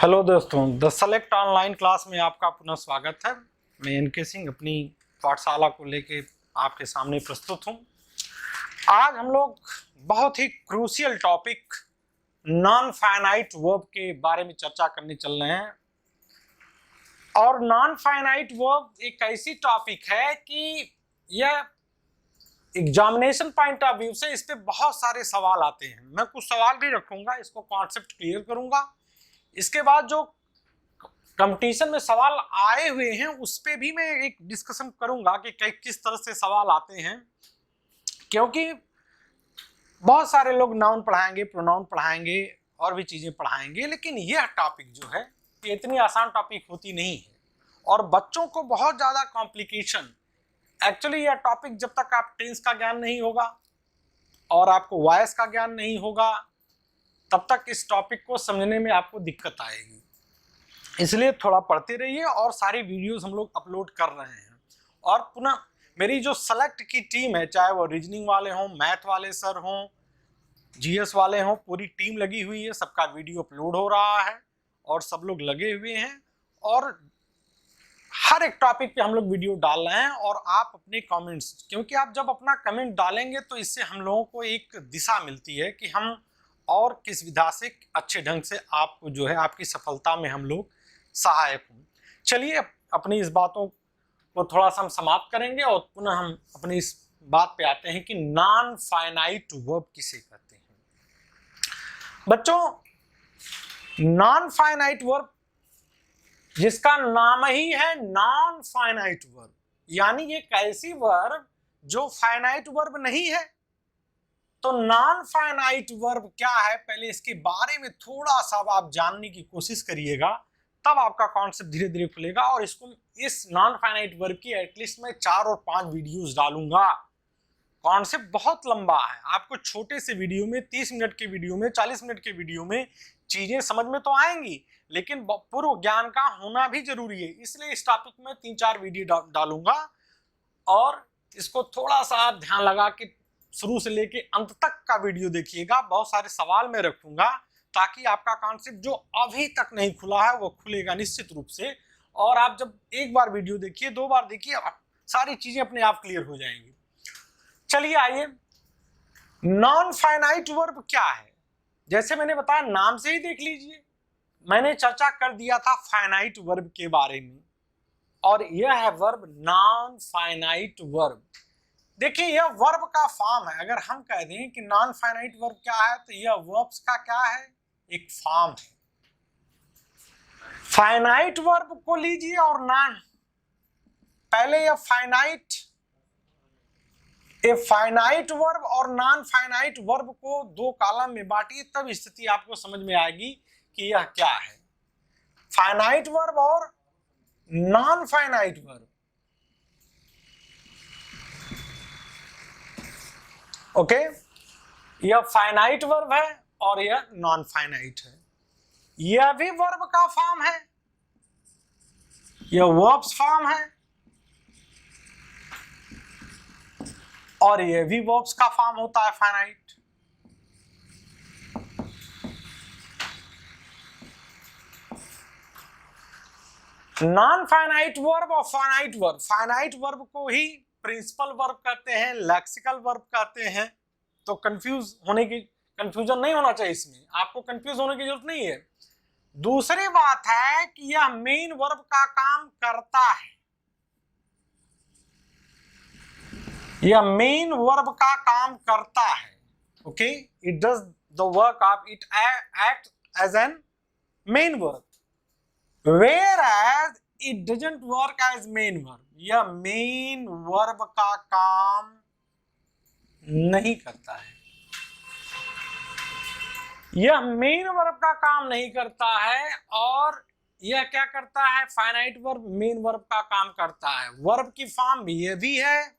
Hello दोस्तों, the select online class में आपका पुनः स्वागत है। मैं एनके सिंह अपनी पाठशाला को लेके आपके सामने प्रस्तुत हूं। आज हम लोग बहुत ही crucial topic non finite verb के बारे में चर्चा करने चल रहे हैं। और नॉन फाइनाइट वर्ब एक ऐसी टॉपिक है कि यह एग्जामिनेशन पॉइंट ऑफ व्यू से इस पे बहुत सारे सवाल आते हैं। मैं कुछ सवाल भी रखूंगा, इसको कॉन्सेप्ट क्लियर करूंगा। इसके बाद जो कंपटीशन में सवाल आए हुए हैं उस पे भी मैं एक डिस्कशन करूंगा कि किस तरह से सवाल आते हैं, क्योंकि बहुत सारे लोग नाउन पढ़ाएंगे, प्रोनाउन पढ़ाएंगे और भी चीजें पढ़ाएंगे, लेकिन यह टॉपिक जो है ये इतनी आसान टॉपिक होती नहीं है और बच्चों को बहुत ज्यादा कॉम्प्लिकेशन। एक्चुअली यह टॉपिक जब तक आप टेंस का ज्ञान नहीं होगा और आपको वॉइस का ज्ञान नहीं होगा तब तक इस टॉपिक को समझने में आपको दिक्कत आएगी। इसलिए थोड़ा पढ़ते रहिए और सारी वीडियोस हम लोग अपलोड कर रहे हैं। और पुनः मेरी जो सेलेक्ट की टीम है, चाहे वो रीजनिंग वाले हों, मैथ वाले सर हों, जीएस वाले हों, पूरी टीम लगी हुई है। सबका वीडियो अपलोड हो रहा है और सब लोग लगे हुए हैं और हर एक टॉपिक पे हम लोग वीडियो डाल रहे हैं। और आप अपने कमेंट्स, क्योंकि आप जब अपना कमेंट डालेंगे तो इससे हम लोगों को एक दिशा मिलती है कि हम और किस विधा से अच्छे ढंग से आपको जो है आपकी सफलता में हम लोग सहायक हों। चलिए अपनी इस बातों को थोड़ा सा हम समाप्त करेंगे और पुनः हम अपनी इस बात पे आते हैं कि नॉन फाइनाइट वर्ब किसे कहते हैं। बच्चों, नॉन फाइनाइट वर्ब जिसका नाम ही है नॉन फाइनाइट वर्ब, यानी एक ऐसी वर्ब जो फाइनाइट वर्ब नहीं है। तो नॉन फाइनाइट वर्ब क्या है, पहले इसके बारे में थोड़ा सा आप जानने की कोशिश करिएगा, तब आपका कॉन्सेप्ट धीरे धीरे खुलेगा। और इसको इस नॉन फाइनाइट वर्ब की एटलीस्ट मैं 4 और 5 वीडियोस डालूंगा। कॉन्सेप्ट बहुत लंबा है, आपको छोटे से वीडियो में 30 मिनट के वीडियो में 40 मिनट के वीडियो में चीजें समझ में तो आएंगी, लेकिन पूर्व ज्ञान का होना भी जरूरी है। इसलिए इस टॉपिक में 3-4 वीडियो डालूंगा और इसको थोड़ा सा आप ध्यान लगा के शुरू से लेके अंत तक का वीडियो देखिएगा। बहुत सारे सवाल मैं रखूंगा ताकि आपका कॉन्सेप्ट जो अभी तक नहीं खुला है वो खुलेगा निश्चित रूप से। और आप जब एक बार वीडियो देखिए, 2 बार देखिए, सारी चीजें अपने आप क्लियर हो जाएंगी। चलिए आइए, नॉन फाइनाइट वर्ब क्या है। जैसे मैंने बताया, नाम से ही देख लीजिए, मैंने चर्चा कर दिया था फाइनाइट वर्ब के बारे में, और यह है वर्ब नॉन फाइनाइट वर्ब। देखिए, यह वर्ब का फॉर्म है। अगर हम कह दें कि नॉन फाइनाइट वर्ब क्या है, तो यह वर्ब्स का क्या है, एक फॉर्म है। फाइनाइट वर्ब को लीजिए और नॉन, पहले यह फाइनाइट वर्ब और नॉन फाइनाइट वर्ब को 2 कॉलम में बांटिए, तब स्थिति आपको समझ में आएगी कि यह क्या है, फाइनाइट वर्ब और नॉन फाइनाइट वर्ब। ओके, यह फाइनाइट वर्ब है और यह नॉन फाइनाइट है। यह भी वर्ब का फॉर्म है, यह वर्ब्स फॉर्म है, और यह भी वर्ब्स का फॉर्म होता है फाइनाइट। नॉन फाइनाइट वर्ब और फाइनाइट वर्ब, फाइनाइट वर्ब को ही प्रिंसिपल वर्ब कहते हैं, लेक्सिकल वर्ब कहते हैं। तो कंफ्यूजन नहीं होना चाहिए, इसमें आपको कंफ्यूज होने की जरूरत नहीं है। दूसरी बात है कि यह मेन वर्ब का काम करता है, यह मेन वर्ब का काम करता है। Okay, it does the work of, it act as an main verb, whereas it doesn't work as main verb। यह मेन वर्ब का काम नहीं करता है, यह मेन वर्ब का काम नहीं करता है। और यह क्या करता है, फाइनाइट वर्ब मेन वर्ब का काम करता है। वर्ब की फॉर्म ये भी है,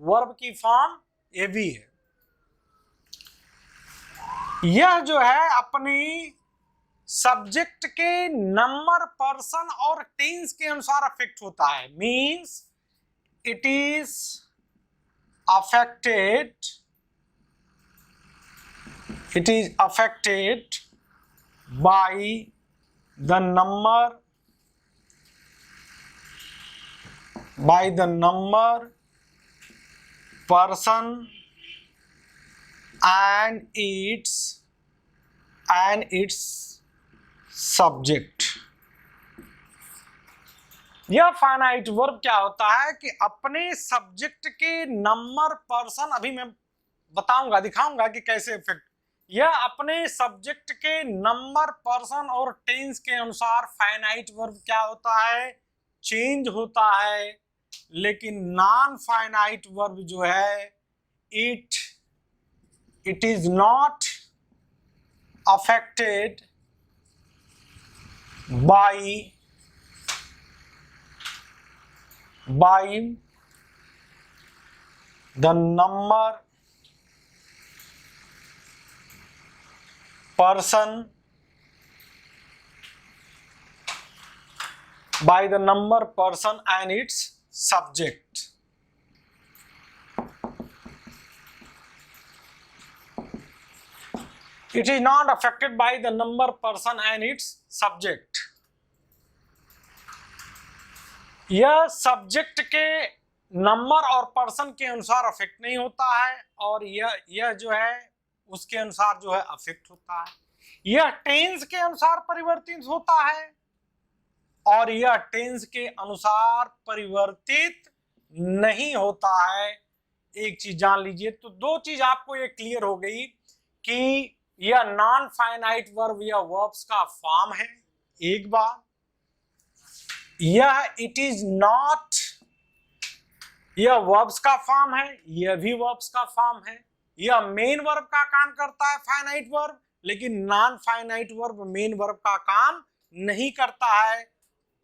वर्ब की फॉर्म ये भी है। यह जो है अपनी सब्जेक्ट के नंबर, पर्सन और टेंस के अनुसार अफेक्ट होता है। Means it is affected by the number by the number person and its subject। यह फाइनाइट वर्ब क्या होता है कि अपने सब्जेक्ट के नंबर पर्सन, अभी मैं बताऊंगा दिखाऊंगा कि कैसे इफेक्ट, यह अपने सब्जेक्ट के नंबर पर्सन और टेंस के अनुसार फाइनाइट वर्ब क्या होता है, चेंज होता है। लेकिन नॉन फाइनाइट वर्ब जो है it is not affected by the number person and its subject। It is not affected by the number person and its subject। यह सब्जेक्ट के नंबर और पर्सन के अनुसार अफेक्ट नहीं होता है, और यह जो है उसके अनुसार जो है अफेक्ट होता है। यह टेंस के अनुसार परिवर्तित होता है, और यह टेंस के अनुसार परिवर्तित नहीं होता है। एक चीज जान लीजिए, तो दो चीज आपको ये क्लियर हो गई कि यह नॉन फाइनाइट वर्ब या वर्ब्स का फॉर्म है। एक बार यह इट इज नॉट, यह वर्ब्स का फॉर्म है, यह भी वर्ब्स का फॉर्म है। यह मेन वर्ब का काम करता है फाइनाइट वर्ब, लेकिन non finite verb main verb का काम नहीं करता है।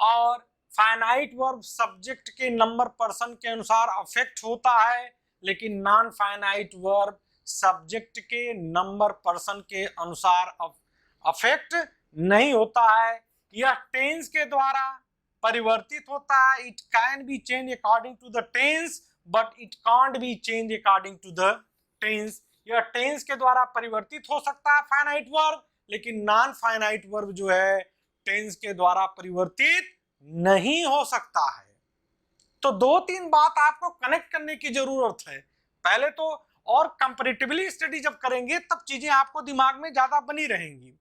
और फाइनाइट वर्ब सब्जेक्ट के नंबर पर्सन के अनुसार अफेक्ट होता है, लेकिन नॉन फाइनाइट वर्ब सब्जेक्ट के नंबर पर्सन के अनुसार अफेक्ट नहीं होता है। यह टेंस के द्वारा परिवर्तित होता है। It can be change according to the tense, but it can't be change according to the tense. यह टेंस के द्वारा परिवर्तित हो सकता है फाइनाइट वर्ब, लेकिन नॉन फाइनाइट वर्ब जो है टेंस के द्वारा परिवर्तित नहीं हो सकता है। तो दो तीन बात आपको कनेक्ट करने की जरूरत है पहले तो, और कंपैरेटिवली स्टडी जब करेंगे तब चीजें आपको दिमाग में ज्यादा बनी रहेंगी।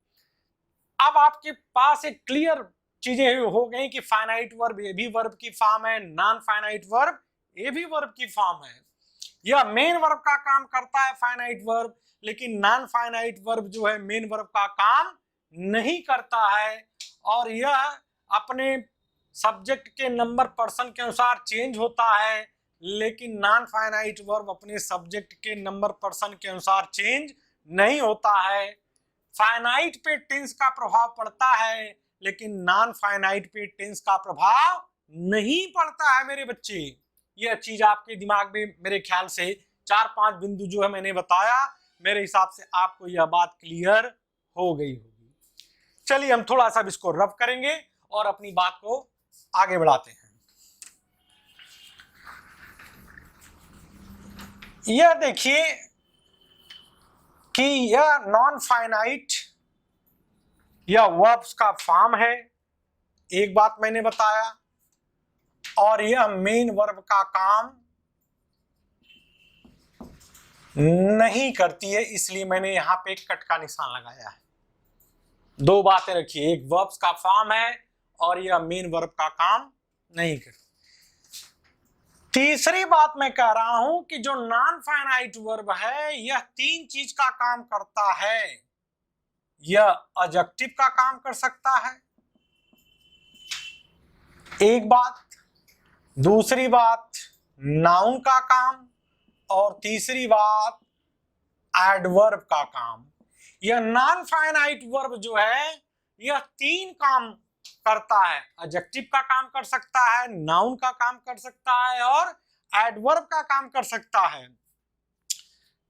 अब आपके पास एक क्लियर चीजें हो गई कि फाइनाइट वर्ब ये भी वर्ब की फॉर्म है, नॉन फाइनाइट वर्ब ये भी वर्ब की फॉर्म है। यह मेन वर्ब का काम करता है फाइनाइट वर्ब, लेकिन नॉन फाइनाइट वर्ब जो है मेन वर्ब का काम नहीं करता है। और यह अपने सब्जेक्ट के नंबर पर्सन के अनुसार चेंज होता है, लेकिन नॉन फाइनाइट वर्ब अपने सब्जेक्ट के नंबर पर्सन के अनुसार चेंज नहीं होता है। फाइनाइट पे टेंस का प्रभाव पड़ता है, लेकिन नॉन फाइनाइट पे टेंस का प्रभाव नहीं पड़ता है मेरे बच्चे। यह चीज आपके दिमाग में मेरे ख्याल से 4-5 बिंदु जो है मैंने बताया, मेरे हिसाब से आपको यह बात क्लियर हो गई होगी। चलिए हम थोड़ा सा इसको रब करेंगे और अपनी बात को आगे बढ़ाते हैं। यह देखिए कि यह नॉन फाइनाइट यह वर्ब्स का फॉर्म है, एक बात मैंने बताया, और यह मेन वर्ब का काम नहीं करती है, इसलिए मैंने यहां पे एक कट का निशान लगाया है। दो बातें रखिए, एक वर्ब्स का फॉर्म है और यह मेन वर्ब का काम नहीं करती। तीसरी बात मैं कह रहा हूं कि जो नॉन फाइनाइट वर्ब है यह तीन चीज का काम करता है। यह एडजेक्टिव का काम कर सकता है, एक बात, दूसरी बात नाउन का काम, और तीसरी बात एडवर्ब का काम। यह नॉन फाइनाइट वर्ब जो है यह तीन काम करता है, एडजेक्टिव का काम कर सकता है, नाउन का काम कर सकता है, और एडवर्ब का काम कर सकता है।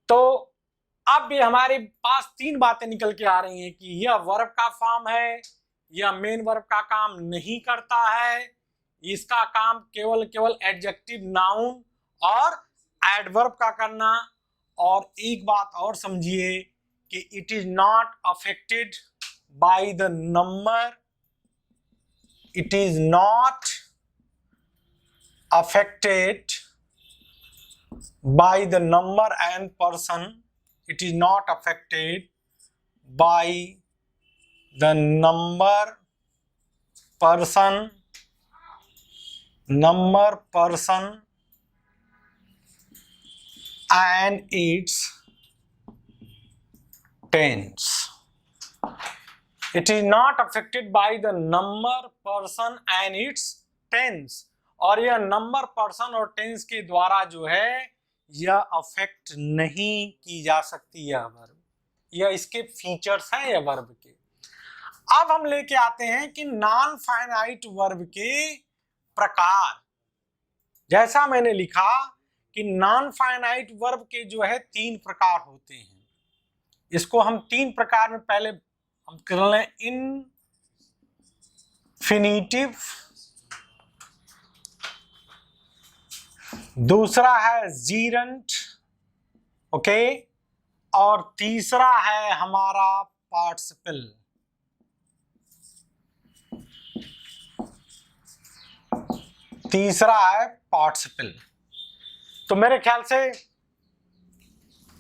तो अब ये हमारे पास तीन बातें निकल के आ रही हैं कि यह वर्ब का फॉर्म है, यह मेन वर्ब का काम नहीं करता है, इसका काम केवल एडजेक्टिव, नाउन और एडवर्ब का करना, और एक बात और समझिए कि it is not affected by the number it is not affected by the number and person. It is not affected by the number, person and its tens. It is not affected by the number, person and its tens. और यह number, person और tense के द्वारा जो है यह affect नहीं की जा सकती यह वर्ब, यह इसके फीचर्स हैं यह वर्ब के। अब हम लेके आते हैं कि नॉन फाइनाइट वर्ब के प्रकार। जैसा मैंने लिखा कि नॉन फाइनाइट वर्ब के जो है 3 प्रकार होते हैं। इसको हम 3 प्रकार में पहले हम कर लें। इनफिनिटिव, दूसरा है जीरंट, ओके, और तीसरा है हमारा पार्टिसिपल। तीसरा है पार्टिसिपल। तो मेरे ख्याल से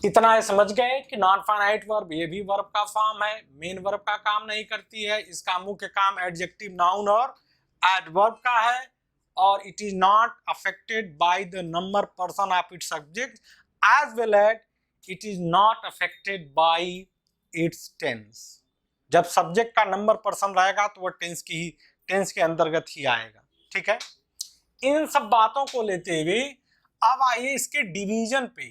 इतना है, समझ गए कि नॉन फाइनाइट वर्ब ये भी वर्ब का फॉर्म है, मेन वर्ब का काम नहीं करती है, इसका मुख्य काम एडजेक्टिव, नाउन और एडवर्ब का है, और it is not affected by the number, person of its subject as well as it is not affected by its tense. जब सब्जेक्ट का नंबर, पर्सन रहेगा तो वह टेंस के अंतर्गत ही आएगा। ठीक है, इन सब बातों को लेते हुए अब आइए इसके डिवीजन पे,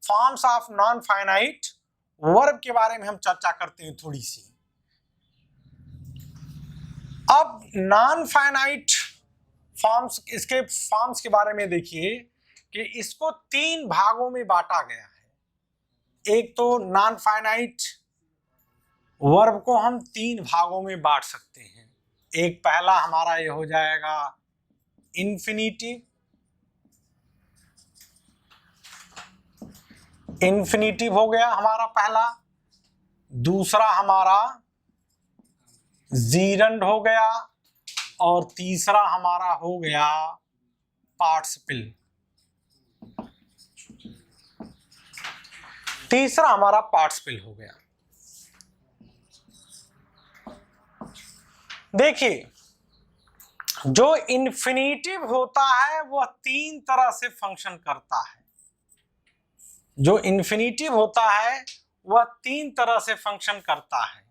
forms of non finite verb के बारे में हम चर्चा करते हैं थोड़ी सी। अब नॉन फाइनाइट फॉर्म्स, इसके फॉर्म्स के बारे में देखिए कि इसको 3 भागों में बांटा गया है। एक तो नॉन फाइनाइट वर्ब को हम 3 भागों में बांट सकते हैं। एक पहला हमारा ये हो जाएगा इन्फिनिटिव, इन्फिनिटिव हो गया हमारा पहला। दूसरा हमारा जीरंड हो गया, और तीसरा हमारा हो गया पार्टिसिपल। तीसरा हमारा पार्टिसिपल हो गया। देखिए, जो इन्फिनिटिव होता है वह 3 तरह से फंक्शन करता है। जो इन्फिनिटिव होता है वह 3 तरह से फंक्शन करता है।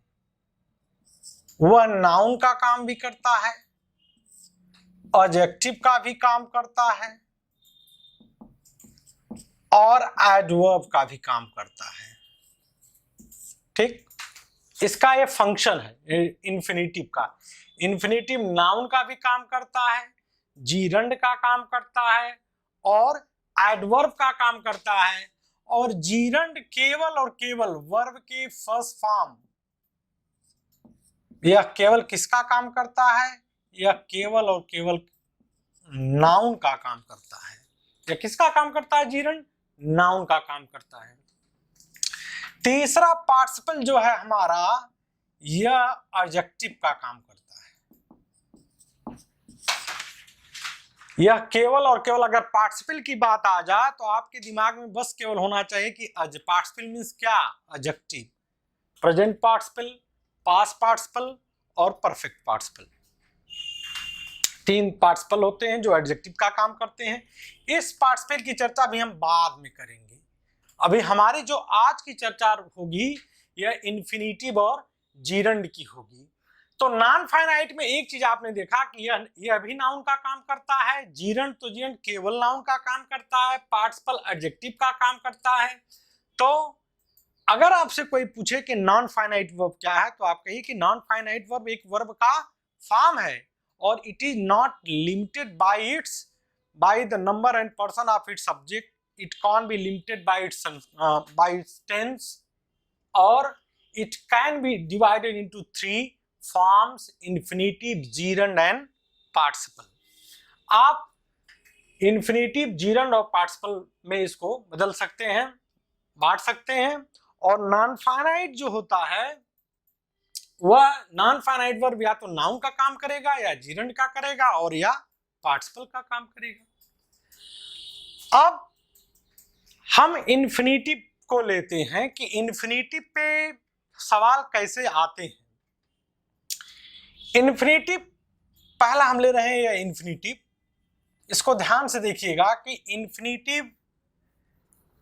वह नाउन का काम भी करता है, एडजेक्टिव का भी काम करता है, और एडवर्ब का भी काम करता है। ठीक, इसका ये फंक्शन है इन्फिनिटिव का। इन्फिनिटिव नाउन का भी काम करता है, जीरंड का काम करता है, और एडवर्ब का काम करता है। और जीरंड केवल और केवल वर्ब के फर्स्ट फॉर्म, यह केवल किसका काम करता है? यह केवल और केवल नाउन का काम करता है। यह किसका काम करता है? जीरंड नाउन का काम करता है। तीसरा पार्टिसिपल जो है हमारा, यह एडजेक्टिव का काम करता है। यह केवल और केवल, अगर पार्टिसिपल की बात आ जाए तो आपके दिमाग में बस केवल होना चाहिए कि पार्टिसिपल मींस क्या? Adjective, present participle, past participle और परफेक्ट पार्टिसिपल। 3 पार्टिसिपल होते हैं जो एडजेक्टिव का काम करते हैं। इस पार्टिसिपल की चर्चा भी हम बाद में करेंगे। अभी हमारी जो आज की चर्चा होगी यह इन्फिनिटिव और जीरंड की होगी। तो नॉन फाइनाइट में एक चीज आपने देखा कि यह भी नाउन का काम करता है। जीरंड तो जीरंड केवल नाउन का काम करता है, पार्टिसिपल एडजेक्टिव का काम करता है। तो अगर आपसे कोई पूछे कि नॉन फाइनाइट वर्ब क्या है, तो आप कहिए कि नॉन फाइनाइट वर्ब एक वर्ब का फॉर्म है, और it is not limited by the number and person of its subject. It can be limited by its tense, और it can be divided into 3 forms: infinitive, gerund and participle. आप infinitive, gerund और participle में इसको बदल सकते हैं, बांट सकते हैं। और नॉन फाइनाइट जो होता है वह नॉन फाइनाइट वर्ब या तो नाउन का काम करेगा या जीरंड का करेगा और या पार्टिसिपल का काम करेगा। अब हम इन्फिनिटिव को लेते हैं कि इन्फिनिटिव पे सवाल कैसे आते हैं। इन्फिनिटिव पहला हम ले रहे हैं या इन्फिनिटिव, इसको ध्यान से देखिएगा कि इन्फिनिटिव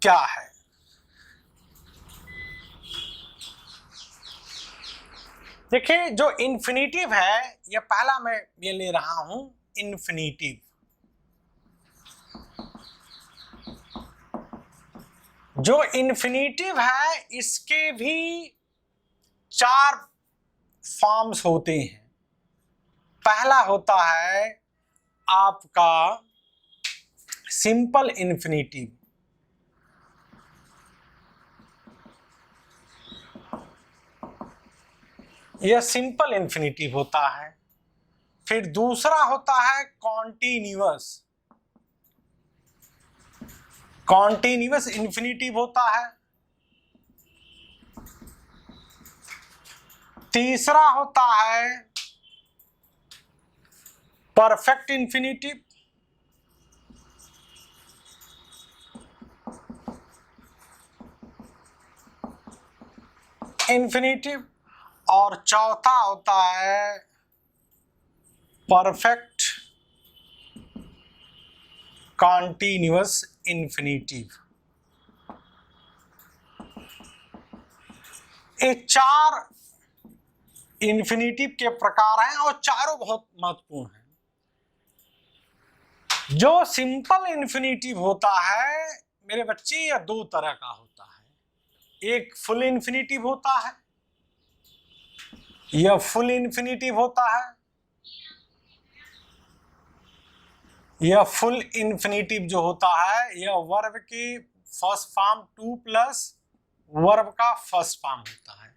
क्या है। देखिए जो इन्फिनिटिव है, ये पहला मैं ये ले रहा हूं इन्फिनिटिव। जो इन्फिनिटिव है इसके भी 4 फॉर्म्स होते हैं। पहला होता है आपका सिंपल इन्फिनिटिव, यह सिंपल इन्फिनिटिव होता है। फिर दूसरा होता है कॉन्टिन्यूअस, कॉन्टिन्यूअस इन्फिनिटिव होता है। तीसरा होता है परफेक्ट इन्फिनिटिव, इन्फिनिटिव, और चौथा होता है परफेक्ट कॉन्टिन्यूअस इन्फिनिटिव। ये 4 इन्फिनिटिव के प्रकार हैं और चारों बहुत महत्वपूर्ण हैं। जो सिंपल इन्फिनिटिव होता है मेरे बच्चे, यह 2 तरह का होता है। एक फुल इन्फिनिटिव होता है, यह फुल इन्फिनिटिव होता है। यह फुल इन्फिनिटिव जो होता है यह वर्ब की फर्स्ट फॉर्म 2 प्लस वर्ब का फर्स्ट फॉर्म होता है।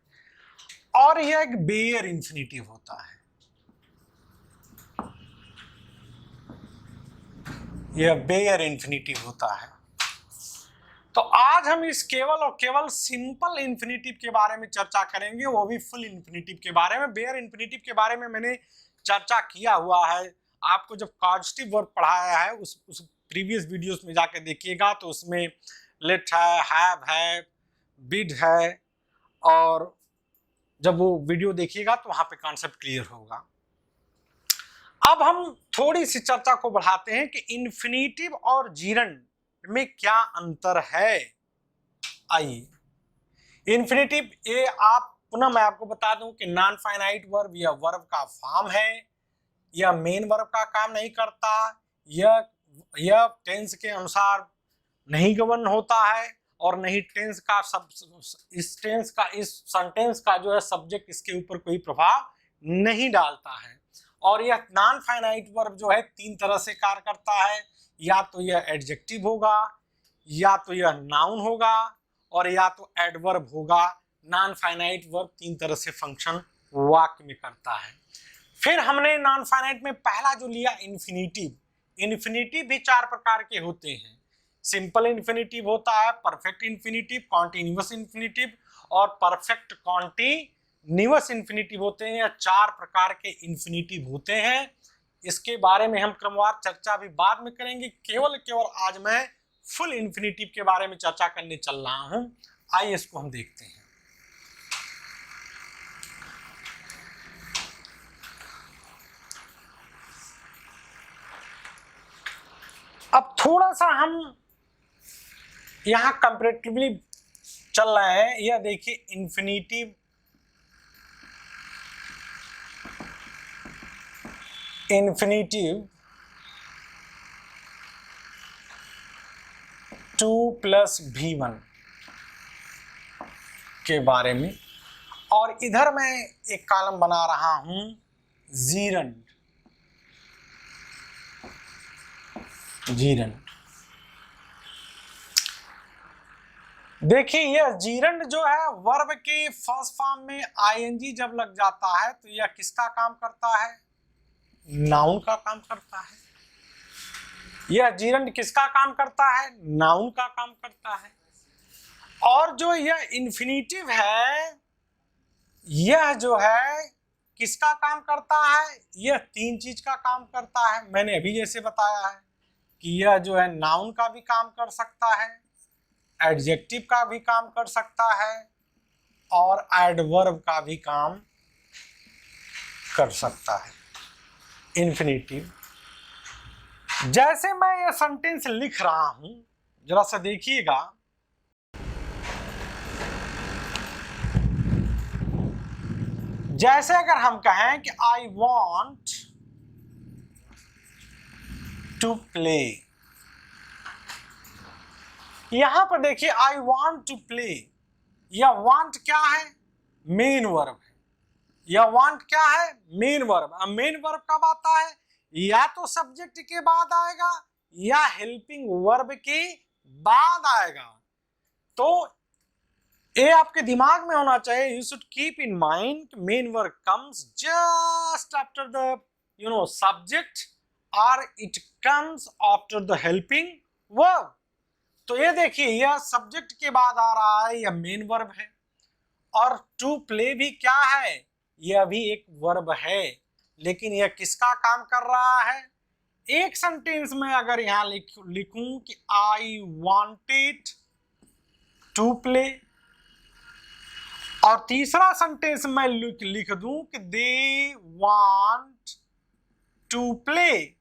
और यह एक बेयर इन्फिनिटिव होता है। यह बेयर इन्फिनिटिव होता है। तो आज हम इस केवल और केवल सिंपल इन्फिनिटिव के बारे में चर्चा करेंगे, वो भी फुल इन्फिनिटिव के बारे में। बेयर इन्फिनिटिव के बारे में मैंने चर्चा किया हुआ है, आपको जब कॉजेटिव वर्ब पढ़ाया है उस प्रीवियस वीडियोस में जाके देखिएगा, तो उसमें लेट है, हैव है, बिड है, और जब वो वीडियो देखिएगा तो वहां पे कॉन्सेप्ट क्लियर होगा। अब हम थोड़ी सी चर्चा को बढ़ाते हैं कि इन्फिनिटिव और जीरंड में क्या अंतर है। आइए, इन्फिनिटिव ये आप पुनः मैं आपको बता दूं कि नॉन फाइनाइट वर्ब या वर्ब का फॉर्म है, यह मेन वर्ब का काम नहीं करता, यह टेंस के अनुसार नहीं गवर्न होता है और नहीं टेंस का इस सेंटेंस का जो है सब्जेक्ट इसके ऊपर कोई प्रभाव नहीं डालता है। और यह नॉन फाइनाइट वर्ब जो है 3 तरह से कार्य करता है, या तो यह एडजेक्टिव होगा, या तो यह नाउन होगा, और या तो एडवर्ब होगा। नॉन फाइनाइट वर्ब 3 तरह से फंक्शन वाक्य में करता है। फिर हमने नॉन फाइनाइट में पहला जो लिया इन्फिनिटिव। इन्फिनिटिव भी 4 प्रकार के होते हैं। सिंपल इन्फिनिटिव होता है, परफेक्ट इन्फिनिटिव, कॉन्टिन्यूअस इन्फिनिटिव और परफेक्ट कॉन्टिन्यूअस इन्फिनिटिव होते हैं। 4 प्रकार के इन्फिनिटिव होते हैं। इसके बारे में हम क्रमवार चर्चा भी बाद में करेंगे। केवल आज मैं फुल इन्फिनिटिव के बारे में चर्चा करने चल रहा हूं। आइए इसको हम देखते हैं। अब थोड़ा सा हम यहां कंपैरेटिवली चल रहे हैं। यह देखिए इन्फिनिटिव, इन्फिनिटिव 2 + V1 के बारे में, और इधर मैं एक कॉलम बना रहा हूं जीरंड। जीरंड देखिए, यह जीरंड जो है वर्ब के फर्स्ट फॉर्म में आईएनजी जब लग जाता है तो यह किसका काम करता है? नाउन का काम करता है। यह जीरंड किसका काम करता है? नाउन का काम करता है। और जो यह इन्फिनिटिव है यह जो है किसका काम करता है, यह तीन चीज का काम करता है। मैंने अभी जैसे बताया है कि यह जो है नाउन का भी काम कर सकता है, एडजेक्टिव का भी काम कर सकता है और एडवर्ब का भी काम कर सकता है, इन्फिनिटिव। जैसे मैं यह सेंटेंस लिख रहा हूं, जरा सा देखिएगा। जैसे अगर हम कहें कि आई वॉन्ट टू प्ले, यहां पर देखिए आई वॉन्ट टू प्ले, यह वांट क्या है, मेन वर्ब है। यह वांट क्या है, मेन वर्ब। अब मेन वर्ब कब आता है, या तो सब्जेक्ट के बाद आएगा या हेल्पिंग वर्ब के बाद आएगा। तो ये आपके दिमाग में होना चाहिए, you should keep in mind main verb comes just after the subject और it comes after the helping verb. तो ये देखिए यह सब्जेक्ट के बाद आ रहा है, यह मेन वर्ब है। और टू प्ले भी क्या है, यह भी एक वर्ब है, लेकिन यह किसका काम कर रहा है। एक सेंटेंस में अगर यहां लिखूं कि आई वांटेड टू प्ले, और तीसरा सेंटेंस में लिख दूं कि दे वांट टू प्ले,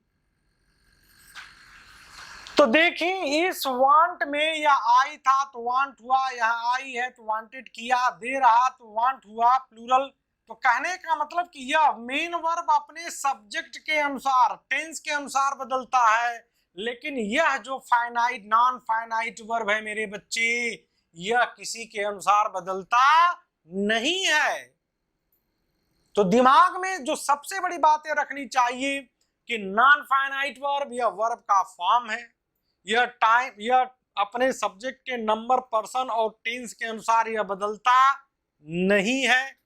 तो देखिए इस वांट में यह आई था तो वांट हुआ, यहाँ आई है तो वांटेड किया, दे रहा तो वांट हुआ प्लूरल। तो कहने का मतलब कि यह मेन वर्ब अपने सब्जेक्ट के अनुसार, टेंस के अनुसार बदलता है, लेकिन यह जो फाइनाइट नॉन फाइनाइट वर्ब है मेरे बच्चे, यह किसी के अनुसार बदलता नहीं है। तो दिमाग में जो सबसे बड़ी बातें रखनी चाहिए कि नॉन फाइनाइट वर्ब यह वर्ब का फॉर्म है, यह टाइम, यह अपने सब्जेक्ट के नंबर, पर्सन और टेंस के अनुसार यह बदलता नहीं है।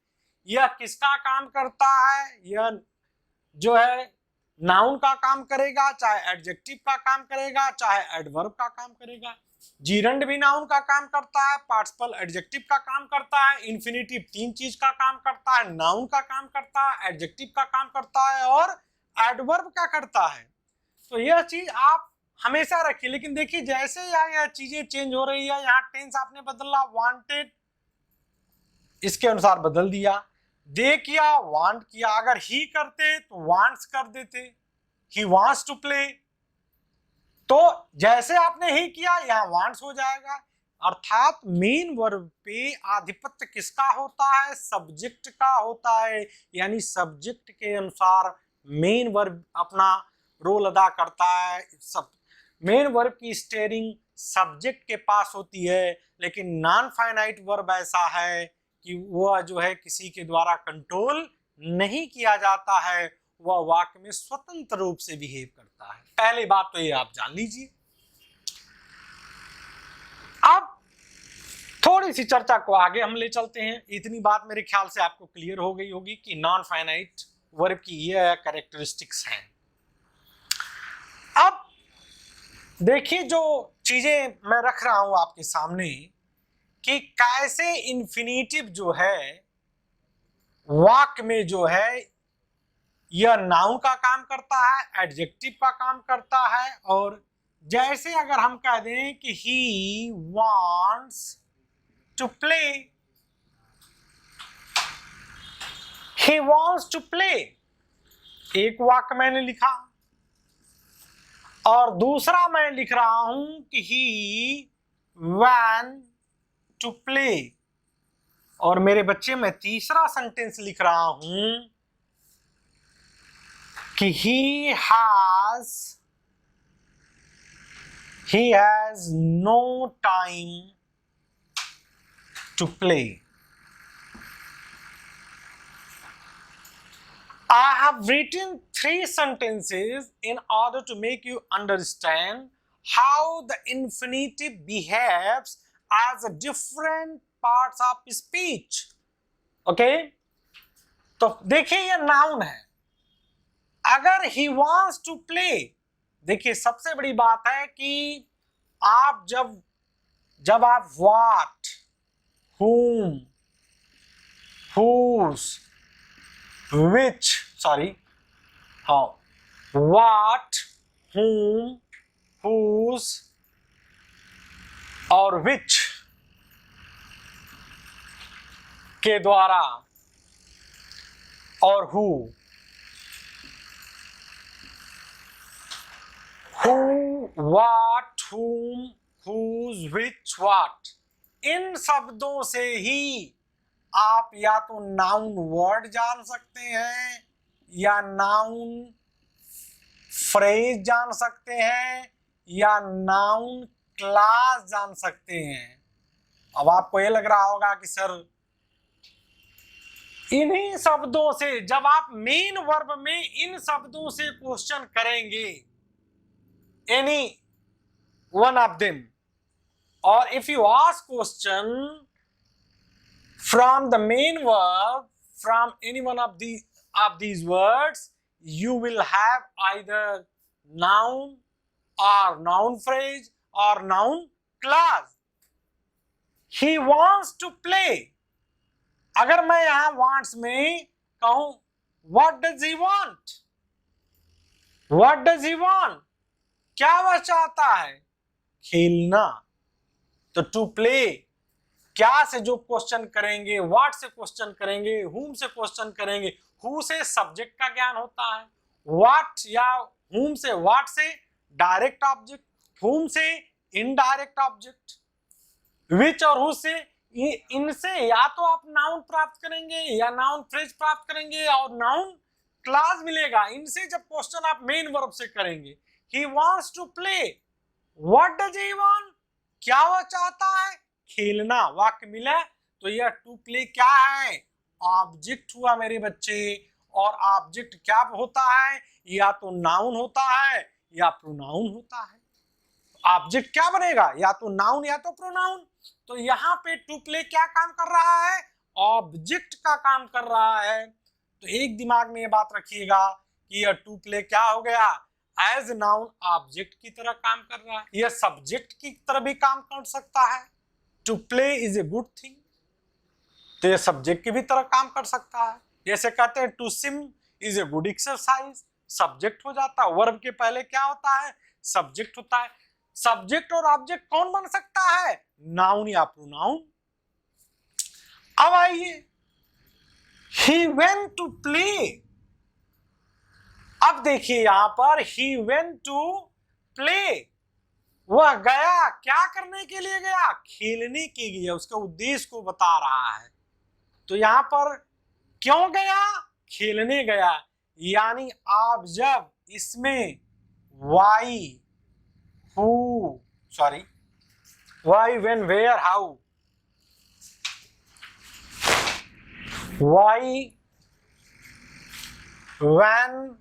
यह किसका काम करता है, यह जो है नाउन का काम करेगा, चाहे एडजेक्टिव का काम करेगा, चाहे एडवर्ब का काम करेगा। जीरंड भी नाउन का काम करता है, पार्टिसिपल एडजेक्टिव का काम करता है, इन्फिनिटिव तीन चीज का काम करता है, नाउन का काम करता है, एडजेक्टिव का काम करता है और एडवर्ब का करता है। तो यह चीज आप हमेशा रखिए। लेकिन देखिए जैसे यह चीजें चेंज हो रही है, यहाँ टेंस आपने बदला, वांटेड इसके अनुसार बदल दिया, दे किया वांट किया, अगर ही करते तो वांट्स कर देते, ही वांट्स टू प्ले, तो जैसे आपने ही किया यहाँ वांट्स हो जाएगा। अर्थात मेन वर्ब पे आधिपत्य किसका होता है, सब्जेक्ट का होता है, यानी सब्जेक्ट के अनुसार मेन वर्ब अपना रोल अदा करता है। सब मेन वर्ब की स्टीयरिंग सब्जेक्ट के पास होती है, लेकिन नॉन फाइनाइट वर्ब ऐसा है कि वह जो है किसी के द्वारा कंट्रोल नहीं किया जाता है, वह वाक्य में स्वतंत्र रूप से बिहेव करता है। पहली बात तो ये आप जान लीजिए। अब थोड़ी सी चर्चा को आगे हम ले चलते हैं। इतनी बात मेरे ख्याल से आपको क्लियर हो गई होगी कि नॉन फाइनाइट वर्ब की यह कैरेक्टरिस्टिक्स हैं। अब देखिए जो चीजें मैं रख रहा हूं आपके सामने कि कैसे इन्फिनिटिव जो है वाक्य में जो है यह नाउन का काम करता है, एडजेक्टिव का काम करता है। और जैसे अगर हम कह दें कि he wants to play, he wants to play, एक वाक्य मैंने लिखा, और दूसरा मैं लिख रहा हूं कि ही वैन टू प्ले, और मेरे बच्चे मैं तीसरा सेंटेंस लिख रहा हूं कि he has no time to play. I have written 3 sentences in order to make you understand how the infinitive behaves as a different parts of speech. Okay? तो देखिए ये नाउन है। अगर he wants to play, देखिए सबसे बड़ी बात है कि आप जब आप what, whom, whose, which, sorry, हाँ, what, whom, whose और which के द्वारा और who, what, whom, whose, which, what, इन शब्दों से ही आप या तो नाउन वर्ड जान सकते हैं या नाउन फ्रेज जान सकते हैं या नाउन क्लास जान सकते हैं। अब आपको ये लग रहा होगा कि सर इन्हीं शब्दों से, जब आप मेन वर्ब में इन शब्दों से क्वेश्चन करेंगे, एनी वन ऑफ देम, और if you ask question from the main verb, from any one of these words, you will have either noun or noun phrase or noun clause. He wants to play. अगर मैं यहां wants में कहूं what does he want, what does he want, क्या वह चाहता है? खेलना। तो to play क्या से जो क्वेश्चन करेंगे, व्हाट से क्वेश्चन करेंगे, हुम से क्वेश्चन करेंगे। हु से सब्जेक्ट का ज्ञान होता है, व्हाट या हुम से, व्हाट से डायरेक्ट ऑब्जेक्ट, हुम से इनडायरेक्ट ऑब्जेक्ट, विच और हु से इनसे या तो आप नाउन प्राप्त करेंगे या नाउन फ्रेज प्राप्त करेंगे और नाउन क्लास मिलेगा। इनसे जब क्वेश्चन आप मेन वर्ब से करेंगे, he wants to play, what does he want, क्या वह चाहता है? खेलना। वाक्य मिला तो यह टू प्ले क्या है? ऑब्जेक्ट हुआ मेरे बच्चे। और ऑब्जेक्ट क्या होता है? या तो नाउन होता है या प्रोनाउन होता है। ऑब्जेक्ट क्या बनेगा? या तो नाउन या तो प्रोनाउन। तो यहाँ पे टू प्ले क्या काम कर रहा है? ऑब्जेक्ट का काम कर रहा है। तो एक दिमाग में ये बात रखिएगा कि यह टू प्ले क्या हो गया? एज नाउन ऑब्जेक्ट की तरह काम कर रहा है। यह सब्जेक्ट की तरह भी काम कर सकता है। To play is a good thing, तो यह सब्जेक्ट की भी तरह काम कर सकता है। जैसे कहते हैं to swim is a good exercise, subject हो जाता है। वर्ब के पहले क्या होता है? सब्जेक्ट होता है। सब्जेक्ट और ऑब्जेक्ट कौन बन सकता है? नाउन या प्रोनाउन। अब आइए, ही वेंट टू प्ले। अब देखिए यहां पर ही वेंट टू प्ले, वह गया, क्या करने के लिए गया? खेलने के लिए। उसके उद्देश्य को बता रहा है। तो यहां पर क्यों गया? खेलने गया। यानी आप जब इसमें why, who, sorry, why, when, where, how, why, when,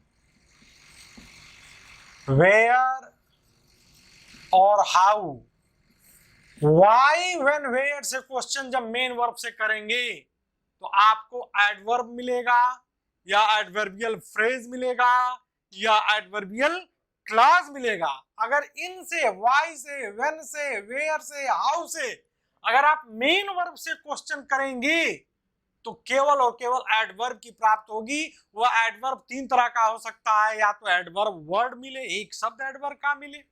where और हाउ, वाई, व्हेन, वेयर से क्वेश्चन जब मेन वर्ब से करेंगे तो आपको एडवर्ब मिलेगा या एडवर्बियल फ्रेज मिलेगा या एडवर्बियल क्लॉज मिलेगा। अगर इनसे, वाई से, व्हेन से, वेयर से, हाउ से अगर आप मेन वर्ब से क्वेश्चन करेंगे तो केवल और केवल एडवर्ब की प्राप्त होगी। वह एडवर्ब तीन तरह का हो सकता है, या तो एडवर्ब वर्ड मिले, एक शब्द एडवर्ब का मिले,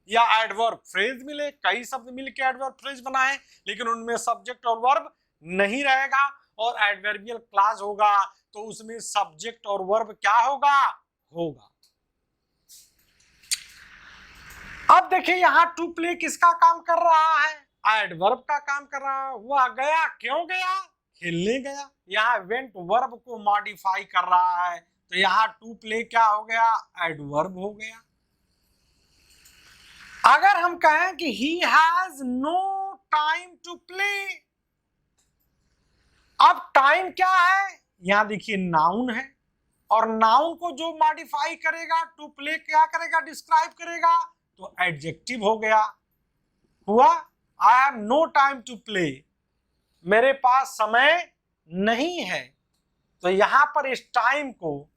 या एडवर्ब फ्रेज मिले, कई शब्द मिलकर एडवर्ब फ्रेज बनाए लेकिन उनमें सब्जेक्ट और वर्ब नहीं रहेगा। और एडवर्बियल क्लॉज होगा तो उसमें सब्जेक्ट और वर्ब क्या होगा? होगा। अब देखिए यहां टू प्ले किसका काम कर रहा है? एडवर्ब का काम कर रहा है। वह गया, क्यों गया? खेलने गया। यहाँ वेंट वर्ब को मॉडिफाई कर रहा है तो यहाँ टू प्ले क्या हो गया? एडवर्ब हो गया। अगर हम कहें कि he has no time to play, अब टाइम क्या है? यहां देखिए नाउन है और नाउन को जो मॉडिफाई करेगा टू प्ले क्या करेगा? डिस्क्राइब करेगा। तो एडजेक्टिव हो गया। हुआ I have no time to play, मेरे पास समय नहीं है। तो यहां पर इस टाइम को,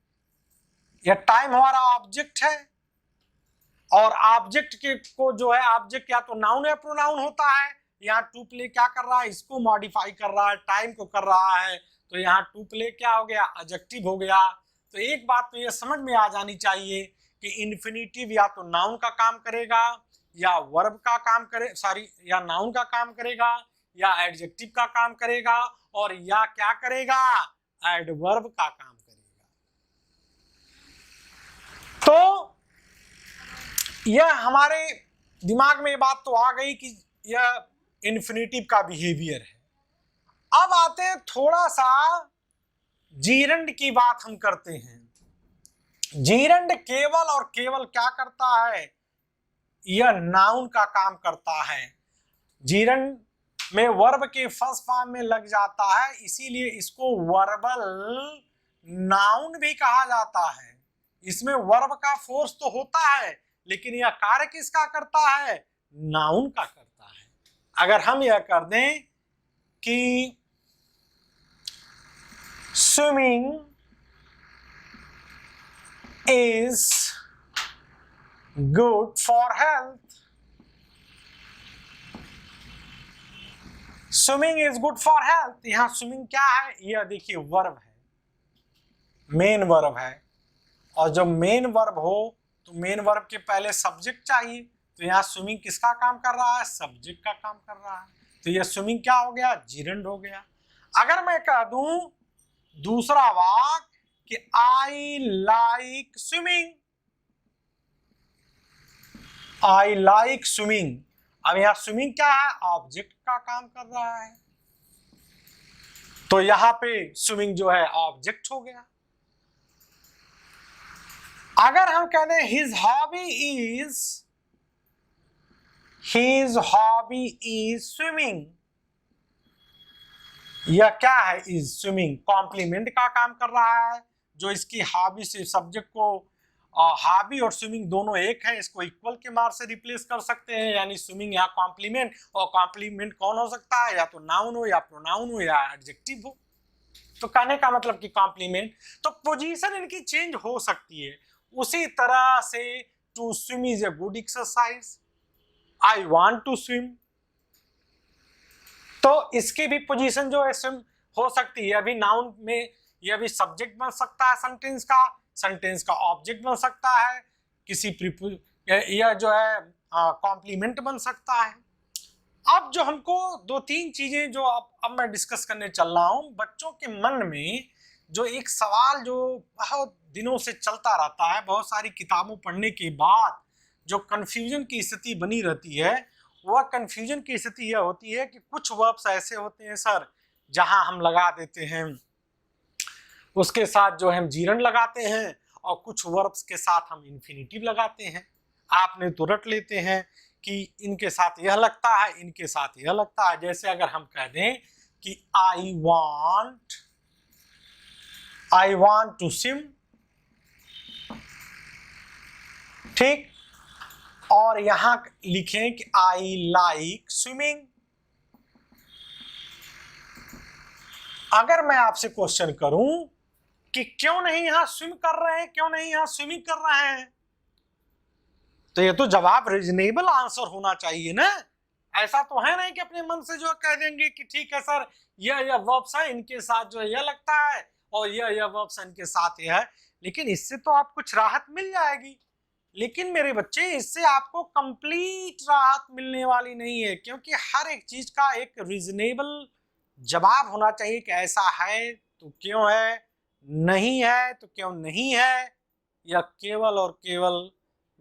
यह टाइम हमारा ऑब्जेक्ट है और ऑब्जेक्ट के को जो है, ऑब्जेक्ट या तो नाउन या प्रोनाउन होता है। यहाँ टू प्ले क्या कर रहा है? इसको मॉडिफाई कर रहा है, टाइम को कर रहा है। तो यहाँ टू प्ले क्या हो गया, एडजेक्टिव हो गया। तो एक बात तो ये समझ में आ जानी चाहिए कि इन्फिनिटिव या तो नाउन का काम करेगा या वर्ब का काम करे, सॉरी, या नाउन का काम करेगा या एडजेक्टिव का काम करेगा और या क्या करेगा, एडवर्ब का काम करेगा। तो यह हमारे दिमाग में बात तो आ गई कि यह इन्फिनिटिव का बिहेवियर है। अब आते हैं थोड़ा सा जीरंड की बात हम करते हैं। जीरंड केवल और केवल क्या करता है, यह नाउन का काम करता है। जीरंड में वर्ब के फर्स्ट फॉर्म में लग जाता है, इसीलिए इसको वर्बल नाउन भी कहा जाता है। इसमें वर्ब का फोर्स तो होता है लेकिन यह कार्य किसका करता है, नाउन का करता है। अगर हम यह कर दें कि swimming is good for health, swimming is good for health, यहां स्विमिंग क्या है, यह देखिए वर्ब है, मेन वर्ब है। और जब मेन वर्ब हो तो मेन वर्ब के पहले सब्जेक्ट चाहिए, तो यहाँ स्विमिंग किसका काम कर रहा है, सब्जेक्ट का काम कर रहा है। तो यह स्विमिंग क्या हो गया, जीरंड हो गया। अगर मैं कह दूं दूसरा वाक्य कि I like swimming, I like swimming, अब यहां स्विमिंग क्या है, ऑब्जेक्ट का काम कर रहा है, तो यहां पे स्विमिंग जो है ऑब्जेक्ट हो गया। अगर हम कह दें हिज हॉबी इज स्विमिंग, यह क्या है, इज स्विमिंग, कॉम्प्लीमेंट का काम कर रहा है। जो इसकी हॉबी से सब्जेक्ट को, हॉबी और स्विमिंग दोनों एक है, इसको इक्वल के मार्क से रिप्लेस कर सकते हैं, यानी स्विमिंग या कॉम्प्लीमेंट, और कॉम्प्लीमेंट कौन हो सकता है, या तो नाउन हो या प्रोनाउन हो या एडजेक्टिव हो। तो कहने का मतलब कि कॉम्प्लीमेंट, तो पोजीशन इनकी चेंज हो सकती है। उसी तरह से to swim is a good exercise, I want to swim, तो इसकी भी पोजीशन जो है स्विम हो सकती है। अभी नाउन में यह भी सब्जेक्ट बन सकता है, सेंटेंस का ऑब्जेक्ट बन सकता है, किसी यह जो है कॉम्प्लीमेंट बन सकता है। अब जो हमको दो तीन चीजें जो अब मैं डिस्कस करने चल रहा हूं, बच्चों के मन में जो एक सवाल जो बहुत दिनों से चलता रहता है, बहुत सारी किताबों पढ़ने के बाद जो कंफ्यूजन की स्थिति बनी रहती है, वह कंफ्यूजन की स्थिति यह होती है कि कुछ वर्ब्स ऐसे होते हैं सर जहां हम लगा देते हैं उसके साथ जो हम जीरंड लगाते हैं, और कुछ वर्ब्स के साथ हम इन्फिनिटिव लगाते हैं। आपने तो रट लेते हैं कि इनके साथ यह लगता है, इनके साथ यह लगता है। जैसे अगर हम कह दें कि आई वांट टू स्विम, ठीक, और यहां लिखें कि आई लाइक स्विमिंग। अगर मैं आपसे क्वेश्चन करूं कि क्यों नहीं यहां स्विम कर रहे हैं, क्यों नहीं यहां स्विमिंग कर रहे हैं, तो ये तो जवाब रीजनेबल आंसर होना चाहिए ना। ऐसा तो है नहीं कि अपने मन से जो कह देंगे कि ठीक है सर यह वर्ब्स है, इनके साथ जो है यह लगता है, और यह वर्ब्स है इनके साथ यह है। लेकिन इससे तो आप कुछ राहत मिल जाएगी, लेकिन मेरे बच्चे इससे आपको कंप्लीट राहत मिलने वाली नहीं है, क्योंकि हर एक चीज का एक रीजनेबल जवाब होना चाहिए कि ऐसा है तो क्यों है, नहीं है तो क्यों नहीं है, या केवल और केवल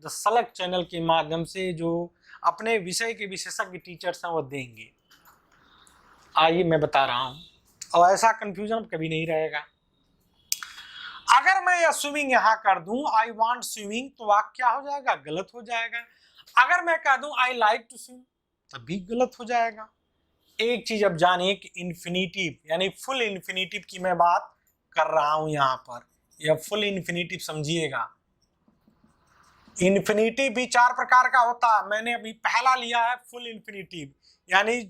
द सेलेक्ट चैनल के माध्यम से जो अपने विषय के विशेषज्ञ टीचर्स हैं वो देंगे। आइए मैं बता रहा हूं, और ऐसा कंफ्यूजन कभी नहीं रहेगा। अगर मैं यह स्विमिंग यहां कर दूं आई वांट स्विमिंग, तो वाक्य क्या हो जाएगा, गलत हो जाएगा। अगर मैं कह दूं आई लाइक टू स्विम, तब भी गलत हो जाएगा। एक चीज अब जानिए कि इन्फिनिटिव यानी फुल इन्फिनिटिव की मैं बात कर रहा हूं यहां पर, यह फुल इन्फिनिटिव समझिएगा। इन्फिनिटिव भी चार प्रकार का होता है, मैंने अभी पहला लिया है फुल इन्फिनिटिव, यानी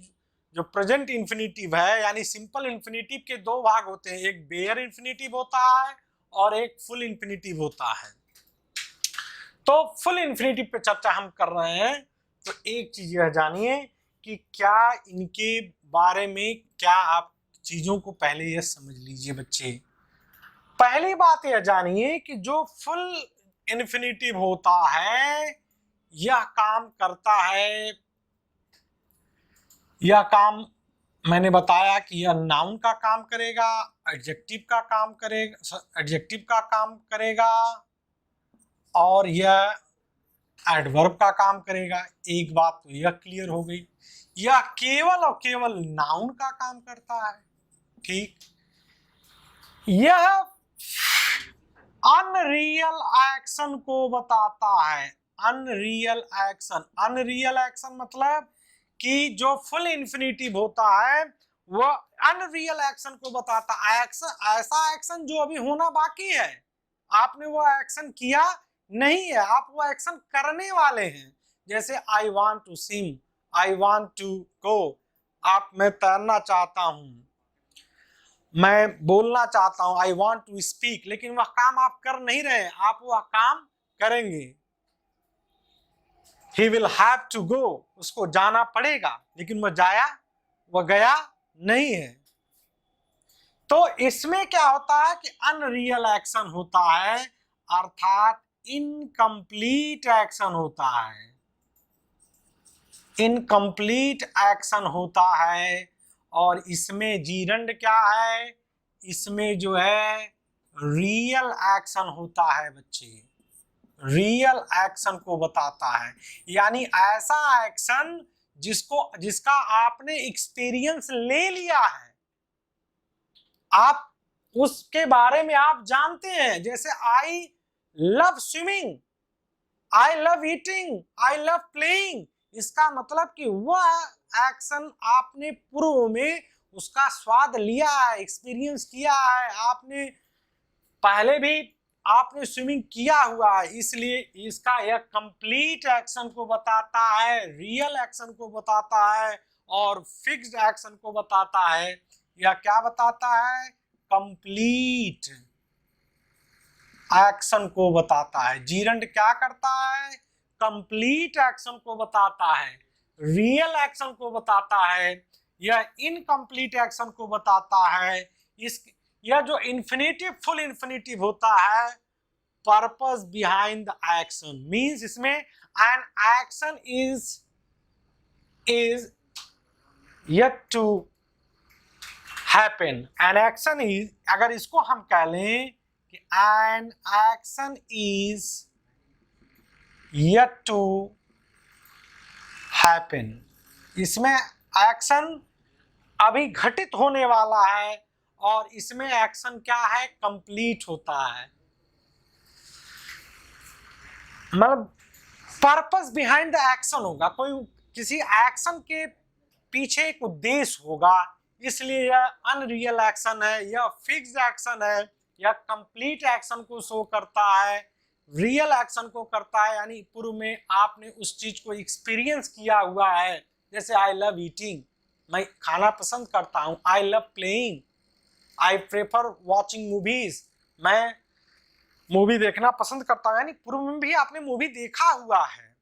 जो प्रेजेंट इन्फिनिटिव है, यानी सिंपल इन्फिनिटिव के दो भाग होते हैं, एक बेयर इन्फिनिटिव होता है और एक फुल इन्फिनिटिव होता है। तो फुल इन्फिनिटिव पे चर्चा हम कर रहे हैं, तो एक चीज यह जानिए कि क्या इनके बारे में क्या आप चीजों को पहले ये समझ लीजिए बच्चे। पहली बात यह जानिए कि जो फुल इन्फिनिटिव होता है यह काम करता है, यह काम मैंने बताया कि यह नाउन का काम करेगा, एडजेक्टिव का काम करेगा और यह एडवर्ब का काम करेगा। एक बात तो यह क्लियर हो गई, यह केवल और केवल नाउन का काम करता है। ठीक, यह अनरियल एक्शन को बताता है। अनरियल एक्शन मतलब कि जो फुल इन्फिनिटिव होता है वह अनरियल एक्शन को बताता है। ऐसा एक्शन जो अभी होना बाकी है, आपने वो एक्शन किया नहीं है, आप वो एक्शन करने वाले हैं। जैसे I want to swim, I want to go, मैं तैरना चाहता हूं, मैं बोलना चाहता हूं, आई वांट टू स्पीक, लेकिन वह काम आप कर नहीं रहे, आप वह काम करेंगे। He will have to go, उसको जाना पड़ेगा, लेकिन वह गया नहीं है। तो इसमें क्या होता है कि अनरियल एक्शन होता है, अर्थात इनकम्प्लीट एक्शन होता है। इनकम्प्लीट एक्शन होता है और इसमें जीरंड क्या है, इसमें जो है रियल एक्शन होता है बच्चे। रियल एक्शन को बताता है, यानी ऐसा एक्शन जिसका आपने एक्सपीरियंस ले लिया है, आप उसके बारे में आप जानते हैं। जैसे I love swimming, I love eating, I love playing, इसका मतलब कि वह एक्शन आपने पूर्व में उसका स्वाद लिया है, एक्सपीरियंस किया है, आपने पहले भी आपने स्विमिंग किया हुआ है, इसलिए इसका यह कंप्लीट एक्शन को बताता है, रियल एक्शन को बताता है और फिक्स्ड एक्शन को बताता है। यह क्या बताता है, कंप्लीट एक्शन को बताता है। जीरंड क्या करता है, कंप्लीट एक्शन को बताता है, रियल एक्शन को बताता है, यह इनकम्प्लीट एक्शन को बताता है। यह जो इन्फिनिटिव फुल इन्फिनिटिव होता है, purpose behind the action means इसमें an action is yet to happen. An action is, अगर इसको हम कह लें कि an action is yet to happen, इसमें एक्शन अभी घटित होने वाला है और इसमें एक्शन क्या है, कंप्लीट होता है। मतलब पर्पस बिहाइंड द एक्शन होगा, कोई किसी एक्शन के पीछे एक उद्देश्य होगा, इसलिए यह अनरियल एक्शन है, यह फिक्स्ड एक्शन है, यह कंप्लीट एक्शन को शो करता है, रियल एक्शन को करता है, यानी पूर्व में आपने उस चीज को एक्सपीरियंस किया हुआ है। जैसे आई लव ईटिंग, मैं खाना पसंद करता हूँ, I love playing, I prefer watching movies, मैं मूवी देखना पसंद करता हूँ, यानी पूर्व में भी आपने मूवी देखा हुआ है।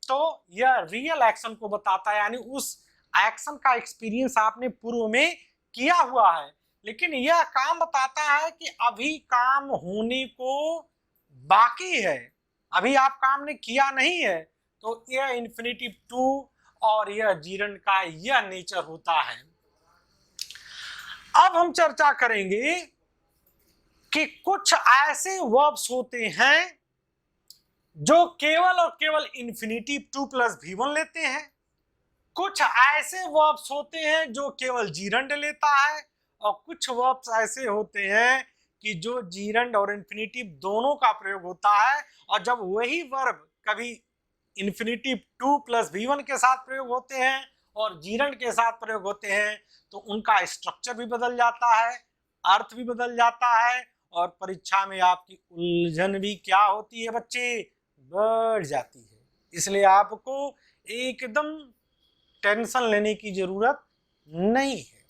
तो यह रियल एक्शन को बताता है, यानी उस एक्शन का एक्सपीरियंस आपने पूर्व में किया हुआ है, लेकिन यह काम बताता है कि अभी काम होने को बाकी है, अभी आप काम ने किया नहीं है। तो यह इन्फिनिटिव टू और यह जीरंड का यह नेचर होता है। अब हम चर्चा करेंगे कि कुछ ऐसे वर्ब्स होते हैं जो केवल और केवल इन्फिनिटिव टू प्लस V1 लेते हैं, कुछ ऐसे वर्ब्स होते हैं जो केवल जीरंड लेता है, और कुछ वर्ब्स ऐसे होते हैं कि जो जीरंड और इन्फिनिटिव दोनों का प्रयोग होता है, और जब वही वर्ब कभी इन्फिनिटिव टू प्लस V1 के साथ प्रयोग होते हैं और जीरंड के साथ प्रयोग होते हैं, तो उनका स्ट्रक्चर भी बदल जाता है, अर्थ भी बदल जाता है, और परीक्षा में आपकी उलझन भी क्या होती है बच्चे, बढ़ जाती है। इसलिए आपको एकदम टेंशन लेने की जरूरत नहीं है।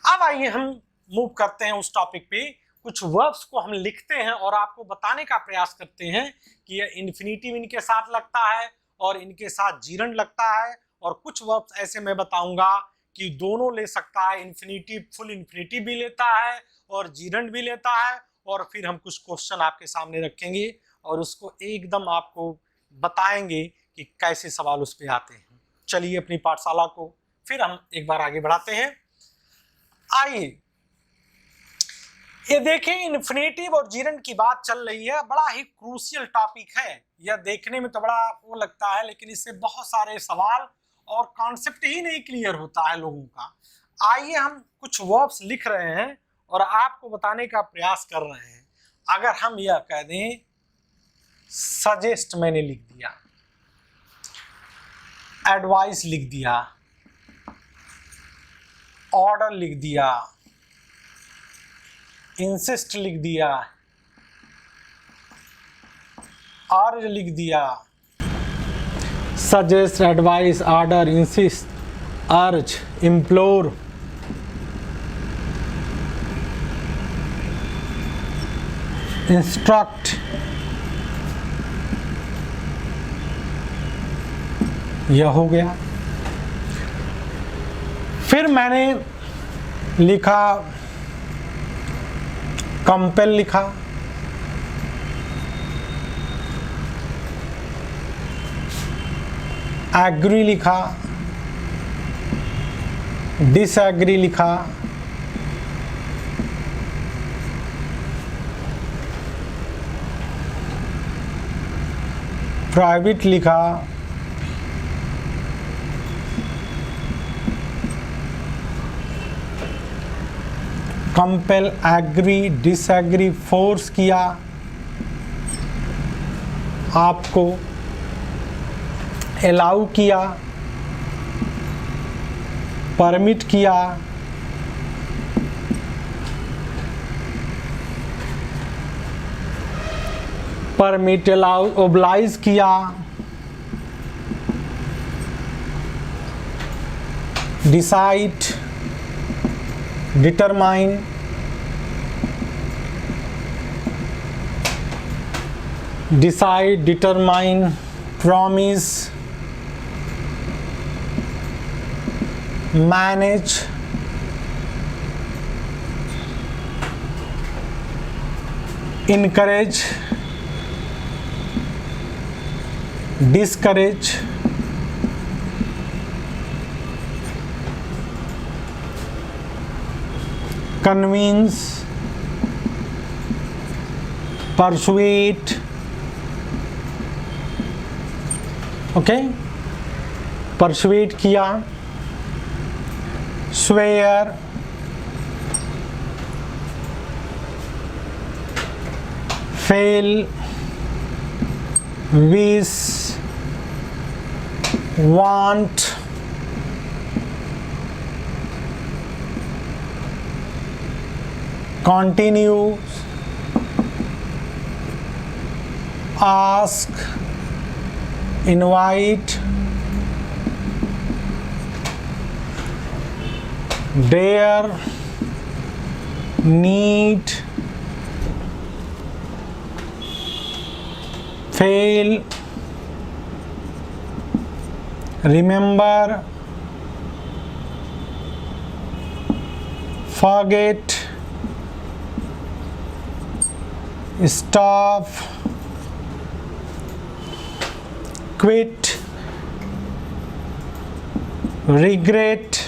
अब आइए हम मूव करते हैं उस टॉपिक पे, कुछ वर्ब्स को हम लिखते हैं और आपको बताने का प्रयास करते हैं कि यह इन्फिनिटिव इनके साथ लगता है और इनके साथ जीरंड लगता है, और कुछ वर्ब्स ऐसे मैं बताऊंगा कि दोनों ले सकता है, इन्फिनिटिव, फुल इन्फिनिटिव भी लेता है और जीरंड भी लेता है। और फिर हम कुछ क्वेश्चन आपके सामने रखेंगे और उसको एकदम आपको बताएंगे कि कैसे सवाल उस पे आते हैं। चलिए अपनी पाठशाला को फिर हम एक बार आगे बढ़ाते हैं। आइए ये देखें, इन्फिनिटिव और जीरंड की बात चल रही है। बड़ा ही क्रूशियल टॉपिक है यह, देखने में तो बड़ा वो लगता है, लेकिन इससे बहुत सारे सवाल और कॉन्सेप्ट ही नहीं क्लियर होता है लोगों का। आइए हम कुछ वर्ब्स लिख रहे हैं और आपको बताने का प्रयास कर रहे हैं। अगर हम यह कह दें सजेस्ट, मैंने लिख दिया, एडवाइस लिख दिया, ऑर्डर लिख दिया, इंसिस्ट लिख दिया, अर्ज लिख दिया, सजेस्ट, एडवाइस, ऑर्डर, इंसिस्ट, अर्ज, इम्प्लोर, इंस्ट्रक्ट, यह हो गया। फिर मैंने लिखा कंपेल, लिखा एग्री, लिखा डिसएग्री, लिखा प्राइवेट, लिखा कंपेल, एग्री, डिसएग्री, फोर्स किया आपको, अलाउ किया, परमिट किया, परमिट, अलाउ, ओब्लाइज किया, decide, determine, decide, determine, promise, manage, encourage, discourage, convince, persuade, okay, persuade किया, swear, fail, wish, want, continue, ask, invite, dare, need, fail, remember, forget, stop, quit, regret,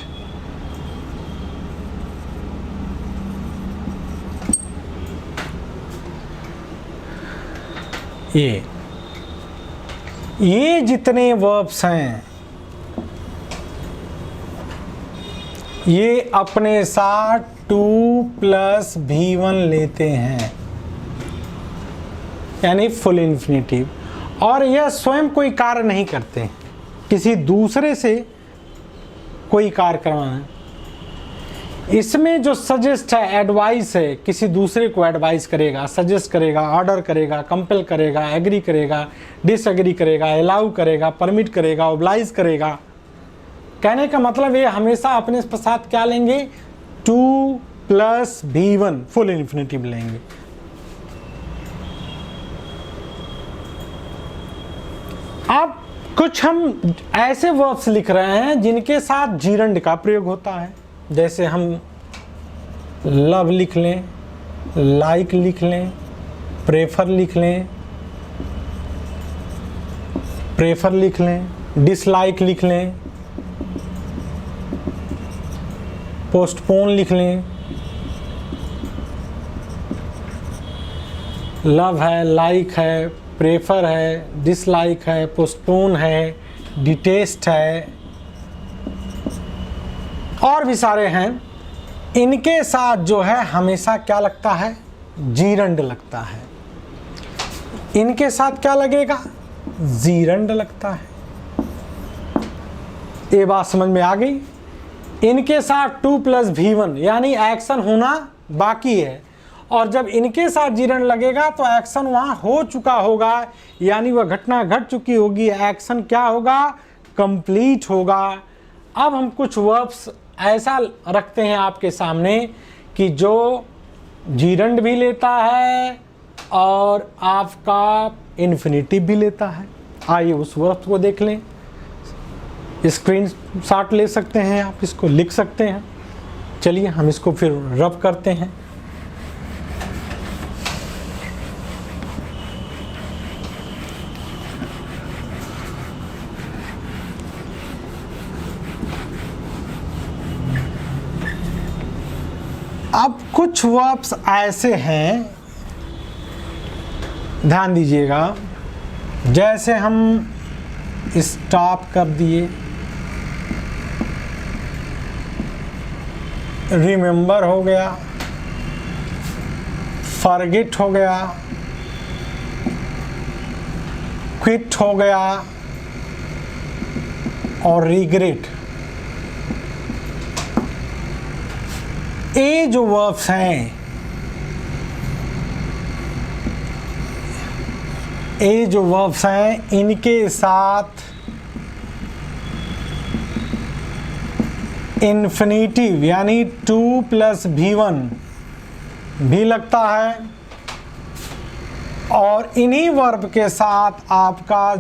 ये जितने verbs हैं ये अपने साथ 2 + V1 लेते हैं, यानी फुल इन्फिनिटिव, और यह स्वयं कोई कार्य नहीं करते, किसी दूसरे से कोई कार्य करवाना। इसमें जो सजेस्ट है, एडवाइस है, किसी दूसरे को एडवाइस करेगा, सजेस्ट करेगा, ऑर्डर करेगा, कंपेल करेगा, एग्री करेगा, डिसएग्री करेगा, अलाउ करेगा, परमिट करेगा, ओब्लाइज करेगा। कहने का मतलब ये हमेशा अपने साथ क्या लेंगे, 2 + V1 फुल इन्फिनिटिव लेंगे। अब कुछ हम ऐसे वर्ब्स लिख रहे हैं जिनके साथ जीरंड का प्रयोग होता है, जैसे हम लव लिख लें, लाइक लिख लें, प्रेफर लिख लें, डिसलाइक लिख लें, पोस्टपोन लिख लें। लव है, लाइक है, प्रेफर है, डिसलाइक है, पोस्टपोन है, डिटेस्ट है और भी सारे हैं। इनके साथ जो है हमेशा क्या लगता है? जीरंड लगता है। इनके साथ क्या लगेगा? जीरंड लगता है। ये बात समझ में आ गई? इनके साथ 2 + V1 यानी एक्शन होना बाकी है, और जब इनके साथ जीरंड लगेगा तो एक्शन वहाँ हो चुका होगा, यानी वह घटना घट चुकी होगी। एक्शन क्या होगा? कंप्लीट होगा। अब हम कुछ वर्ब्स ऐसा रखते हैं आपके सामने कि जो जीरंड भी लेता है और आपका इन्फिनिटिव भी लेता है। आइए उस वर्ब को देख लें। स्क्रीन शॉट ले सकते हैं, आप इसको लिख सकते हैं। चलिए हम इसको फिर रब करते हैं। अब कुछ वर्ब्स ऐसे हैं, ध्यान दीजिएगा, जैसे हम स्टॉप कर दिए, रिमेंबर हो गया, फॉरगेट हो गया, क्विट हो गया और रिग्रेट। ये जो वर्ब्स हैं, इनके साथ इन्फिनिटिव यानी 2 + V1 भी लगता है, और इन्हीं वर्ब के साथ आपका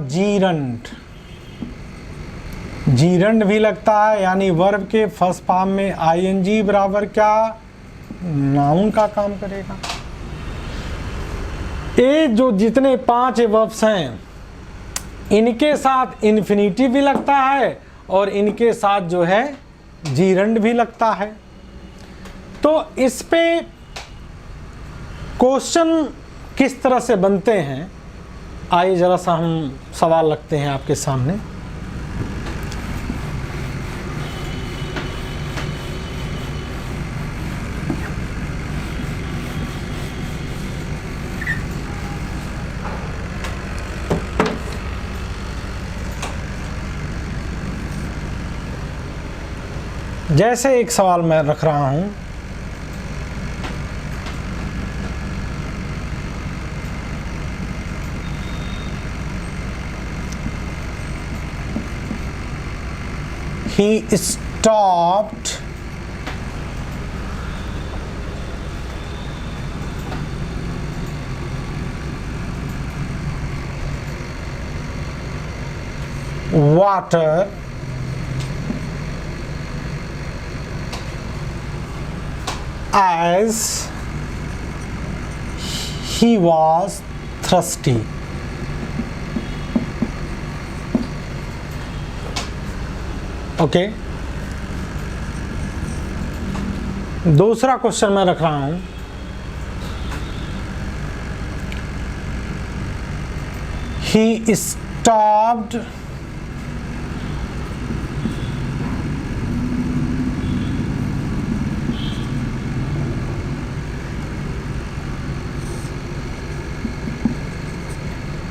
जीरंड भी लगता है, यानी वर्ब के फर्स्ट फॉर्म में ing बराबर क्या? नाउन का काम करेगा। ये जो जितने 5 वर्ब्स हैं, इनके साथ इन्फिनिटिव भी लगता है और इनके साथ जो है जीरंड भी लगता है। तो इस पे क्वेश्चन किस तरह से बनते हैं, आइए ज़रा सा हम सवाल रखते हैं आपके सामने। जैसे एक सवाल मैं रख रहा हूं, he stopped water as he was thirsty. Okay, दूसरा क्वेश्चन मैं रख रहा हूं, he stopped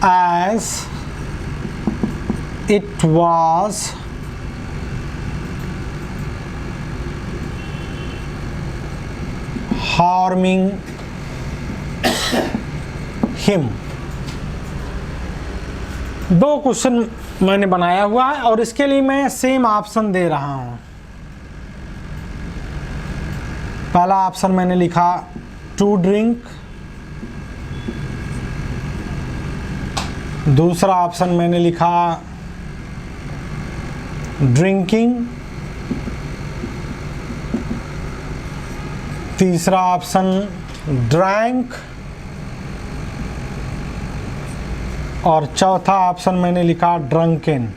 as it was harming him। दो क्वेश्चन मैंने बनाया हुआ है और इसके लिए मैं सेम ऑप्शन दे रहा हूं। पहला ऑप्शन मैंने लिखा टू ड्रिंक, दूसरा ऑप्शन मैंने लिखा ड्रिंकिंग, तीसरा ऑप्शन ड्रैंक, और चौथा ऑप्शन मैंने लिखा ड्रंकन।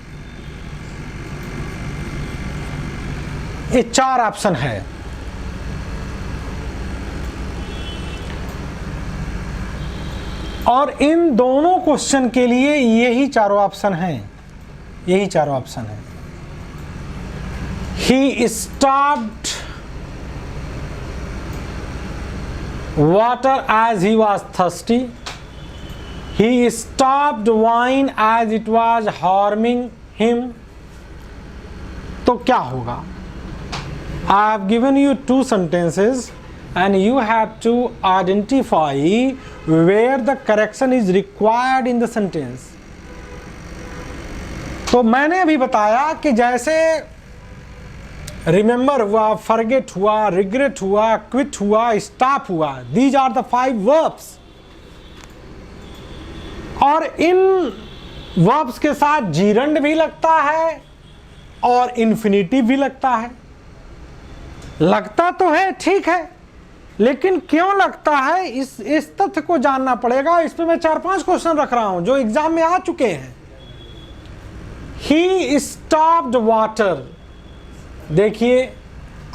ये 4 ऑप्शन है। और इन दोनों क्वेश्चन के लिए यही चारों ऑप्शन हैं, यही चारों ऑप्शन हैं। He stopped water as he was thirsty, he stopped wine as it was harming him. तो क्या होगा? I have given you 2 sentences and you have to identify where the correction is required in the sentence. तो मैंने अभी बताया कि जैसे remember हुआ, फॉरगेट हुआ, रिग्रेट हुआ, क्विट हुआ, स्टॉप हुआ, दीज आर द 5 verbs। और इन verbs के साथ जीरंड भी लगता है और इन्फिनिटिव भी लगता है। लगता तो है, ठीक है, लेकिन क्यों लगता है इस तथ्य को जानना पड़ेगा। इस पे मैं 4-5 क्वेश्चन रख रहा हूं जो एग्जाम में आ चुके हैं। ही स्टॉप्ड वाटर, देखिए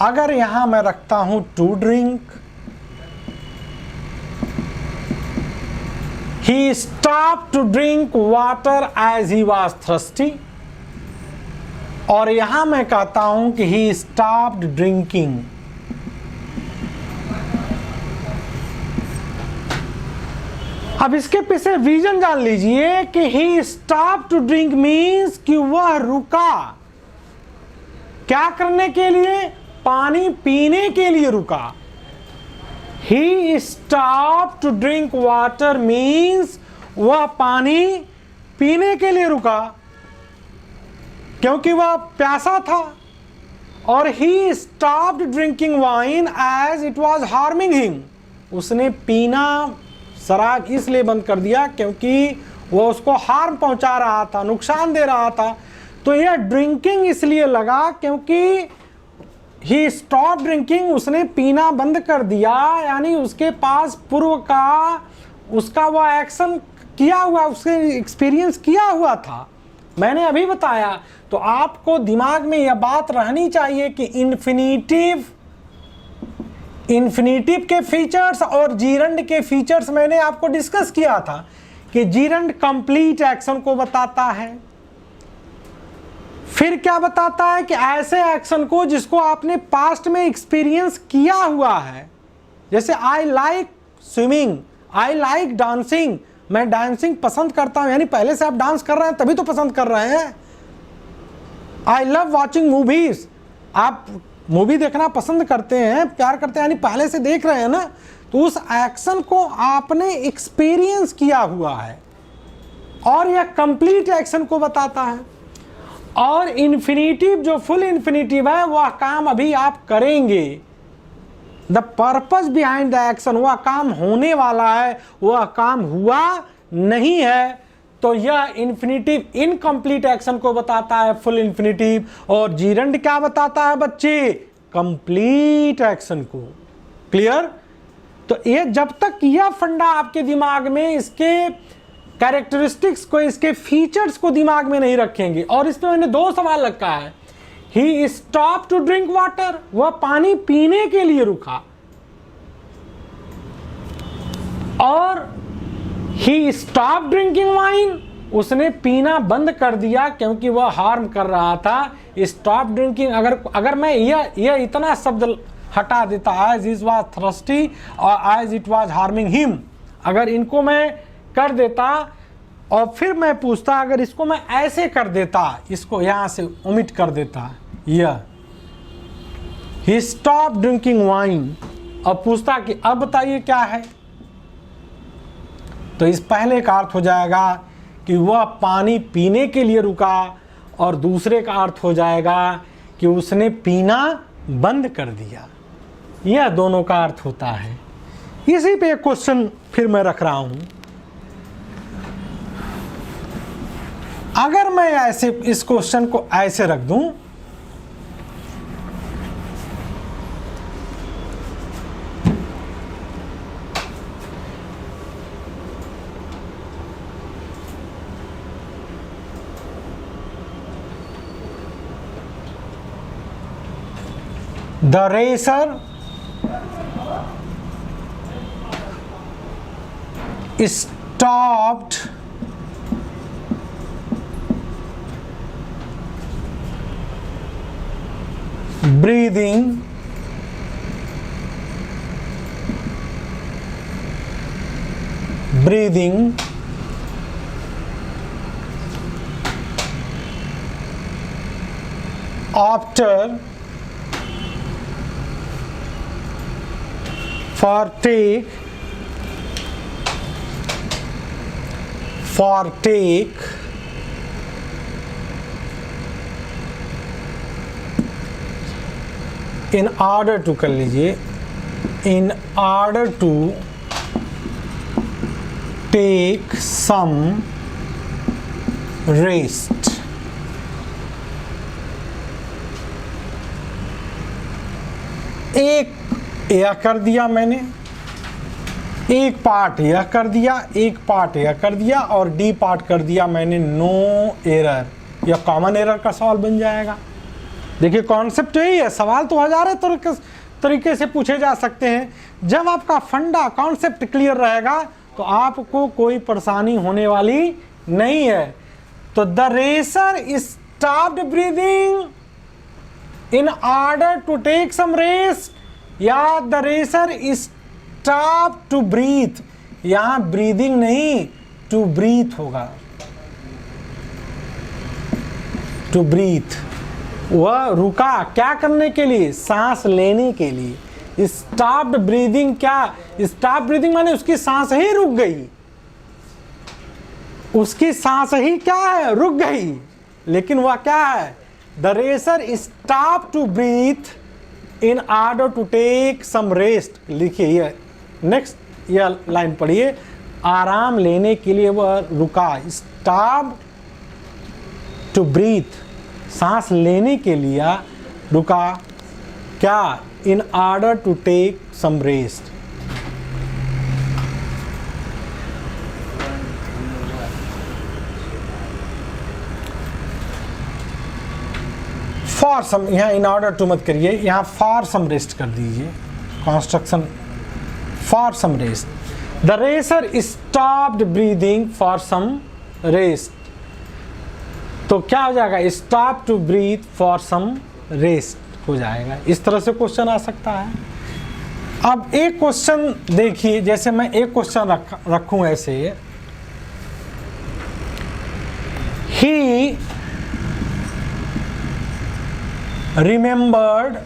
अगर यहां मैं रखता हूं to drink, he stopped to drink water as he was thirsty, और यहां मैं कहता हूं कि ही स्टॉप्ड ड्रिंकिंग। अब इसके पीछे रीजन जान लीजिए कि he stopped to drink means कि वह रुका, क्या करने के लिए? पानी पीने के लिए रुका। He stopped to drink water means वह पानी पीने के लिए रुका क्योंकि वह प्यासा था। और he stopped drinking wine as it was harming him, उसने पीना शराब इसलिए बंद कर दिया क्योंकि वह उसको हार्म पहुंचा रहा था, नुकसान दे रहा था। तो यह ड्रिंकिंग इसलिए लगा क्योंकि ही स्टॉप ड्रिंकिंग, उसने पीना बंद कर दिया, यानी उसके पास पूर्व का उसका वह एक्शन किया हुआ, उसके एक्सपीरियंस किया हुआ था। मैंने अभी बताया। तो आपको दिमाग में यह बात रहनी चाहिए कि इन्फिनिटिव के फीचर्स और जीरंड के फीचर्स मैंने आपको डिस्कस किया था कि जीरंड कंप्लीट एक्शन को बताता है। फिर क्या बताता है कि ऐसे एक्शन को जिसको आपने पास्ट में एक्सपीरियंस किया हुआ है, जैसे I like swimming, I like dancing, मैं डांसिंग पसंद करता हूं, यानी पहले से आप डांस कर रहे हैं तभी तो पसंद कर रहे हैं। आई लव वॉचिंग मूवीज, आप मूवी देखना पसंद करते हैं, प्यार करते हैं, यानी पहले से देख रहे हैं ना, तो उस एक्शन को आपने एक्सपीरियंस किया हुआ है और यह कंप्लीट एक्शन को बताता है। और इन्फिनिटिव जो फुल इन्फिनिटिव है वह काम अभी आप करेंगे, the purpose behind the action, वह काम होने वाला है, वह काम हुआ नहीं है। तो यह इन्फिनिटिव इनकम्प्लीट एक्शन को बताता है, फुल इन्फिनिटिव। और जीरंड क्या बताता है बच्चे? कंप्लीट एक्शन को। क्लियर? तो ये जब तक यह फंडा आपके दिमाग में, इसके कैरेक्टरिस्टिक्स को, इसके फीचर्स को दिमाग में नहीं रखेंगे। और इसमें मैंने 2 सवाल रखा है। ही स्टॉप टू ड्रिंक वाटर, वह पानी पीने के लिए रुका, और ही स्टॉप ड्रिंकिंग वाइन, उसने पीना बंद कर दिया क्योंकि वह हार्म कर रहा था। स्टॉप ड्रिंकिंग, अगर मैं यह इतना शब्द हटा देता, एज इट वाज थर्स्टी और as it was harming him, अगर इनको मैं कर देता और फिर मैं पूछता, अगर इसको मैं ऐसे कर देता, इसको यहां से ओमिट कर देता, यह ही स्टॉप ड्रिंकिंग वाइन, और पूछता कि अब बताइए क्या है, तो इस पहले का अर्थ हो जाएगा कि वह पानी पीने के लिए रुका, और दूसरे का अर्थ हो जाएगा कि उसने पीना बंद कर दिया। यह दोनों का अर्थ होता है। इसी पे एक क्वेश्चन फिर मैं रख रहा हूं। अगर मैं ऐसे इस क्वेश्चन को ऐसे रख दूं, the racer stopped breathing after take in order to कर लीजिए, in order to take some rest. एक यह कर दिया मैंने, एक पार्ट यह कर दिया, एक पार्ट यह कर दिया और डी पार्ट कर दिया मैंने नो एरर, या कॉमन एरर का सवाल बन जाएगा। देखिए कॉन्सेप्ट यही है, सवाल तो हजारों तरीके से पूछे जा सकते हैं। जब आपका फंडा कॉन्सेप्ट क्लियर रहेगा तो आपको कोई परेशानी होने वाली नहीं है। तो the racer stopped breathing in order to take some rest, या the racer stop to breathe, यहां ब्रीदिंग नहीं टू ब्रीथ होगा, टू ब्रीथ। वह रुका क्या करने के लिए, सांस लेने के लिए। स्टॉप्ड ब्रीदिंग, क्या स्टॉप ब्रीदिंग माने उसकी सांस ही रुक गई, उसकी सांस ही क्या है, रुक गई। लेकिन वह क्या है, the racer stop to breathe in order to take some rest. लिखिए ये नेक्स्ट यह लाइन पढ़िए, आराम लेने के लिए वह रुका। स्टॉप टू ब्रीथ, सांस लेने के लिए रुका, क्या, in order to take some rest. For some, यहाँ इन ऑर्डर टू मत करिए, यहाँ फॉर सम रेस्ट कर दीजिए, construction for some rest. The racer stopped breathing for some rest, तो क्या हो जाएगा, stop to breathe for some rest हो जाएगा। इस तरह से क्वेश्चन आ सकता है। अब एक क्वेश्चन देखिए, जैसे मैं एक क्वेश्चन रखूं ऐसे, ही remembered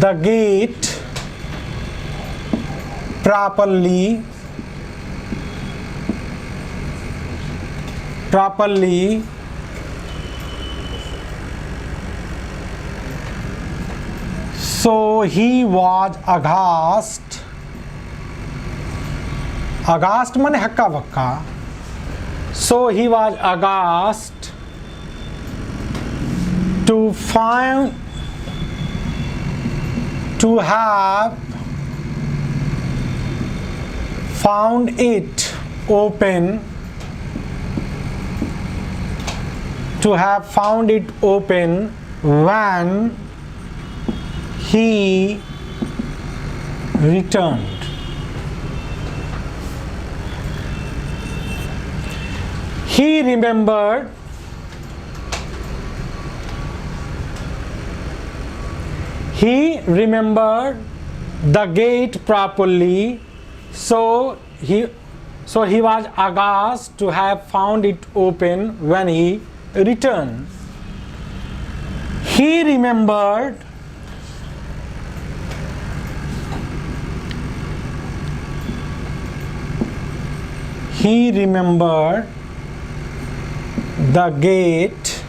the gate properly so he was aghast माने हक्का बक्का, so he was aghast to have found it open when he returned. He remembered the gate properly, so he was aghast to have found it open when he returned. He remembered the gate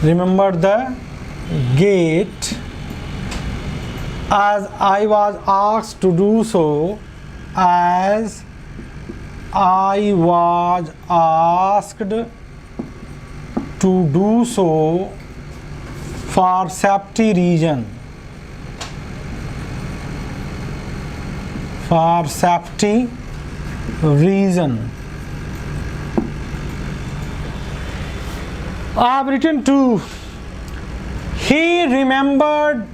remembered the gate as I was asked to do so, as I was asked to do so for safety reason. For safety reason. I have written to he remembered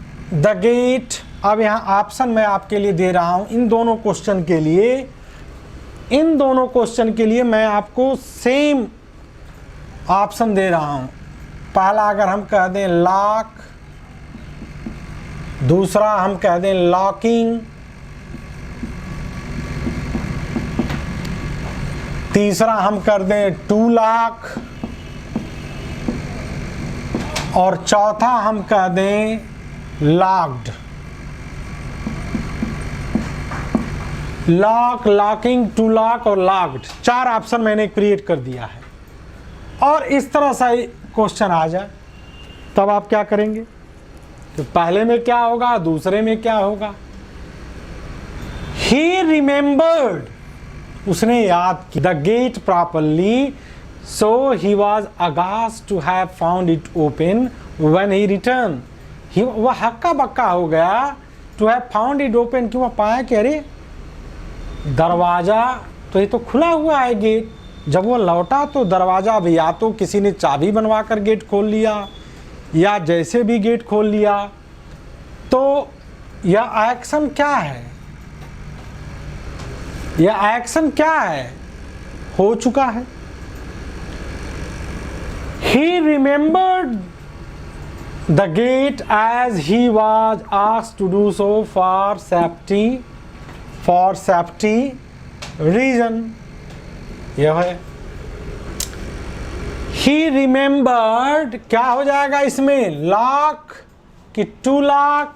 the gate. अब यहाँ option मैं आपके लिए दे रहा हूँ इन दोनों question के लिए। इन दोनों क्वेश्चन के लिए मैं आपको सेम ऑप्शन दे रहा हूँ। पहला अगर हम कह दें लॉक, दूसरा हम कह दें लॉकिंग, तीसरा हम कर दें टू लॉक, और चौथा हम कह दें locked. Lock, locking, to lock और लॉक्ड, 4 ऑप्शन मैंने क्रिएट कर दिया है। और इस तरह से क्वेश्चन आ जाए तब आप क्या करेंगे? तो पहले में क्या होगा, दूसरे में क्या होगा? ही रिमेंबर्ड, उसने याद की, the gate properly, so he was aghast to have found it open when he return. वह हक्का बक्का हो गया, to have found it open, कि वह पाया कि अरे दरवाज़ा तो ये तो खुला हुआ है गेट। जब वो लौटा तो दरवाज़ा भी या तो किसी ने चाबी बनवा कर गेट खोल लिया या जैसे भी गेट खोल लिया। तो यह एक्शन क्या है? यह एक्शन क्या है? हो चुका है। He remembered the gate as he was asked to do so for safety reason. यह है he remembered। क्या हो जाएगा इसमें? लॉक कि टू लॉक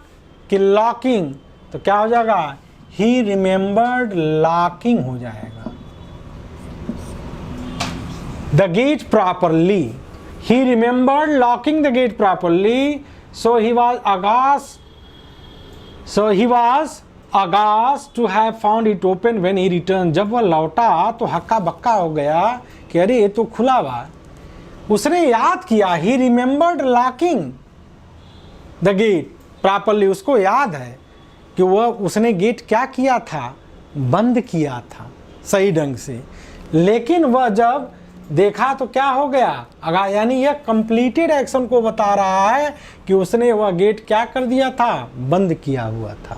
कि लॉकिंग? तो क्या हो जाएगा? he remembered locking हो जाएगा। the gate properly, he remembered locking the gate properly, so he was aghast to have found it open when he returned। जब वह लौटा तो हक्का बक्का हो गया कि अरे ये तो खुला हुआ। उसने याद किया, he remembered locking the gate properly, उसको याद है कि वह उसने गेट क्या किया था? बंद किया था सही ढंग से। लेकिन वह जब देखा तो क्या हो गया? अगर यानी यह कंप्लीटेड एक्शन को बता रहा है कि उसने वह गेट क्या कर दिया था? बंद किया हुआ था।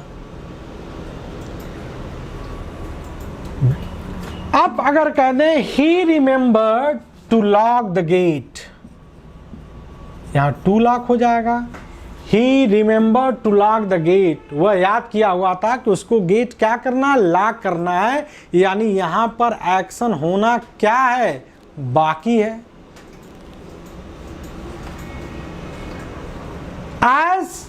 अब अगर कह दें he remembered to lock the gate, यहां टू लॉक हो जाएगा। He remembered to lock the gate, वह याद किया हुआ था कि उसको गेट क्या करना? लॉक करना है। यानी यहां पर एक्शन होना क्या है? बाकी है। as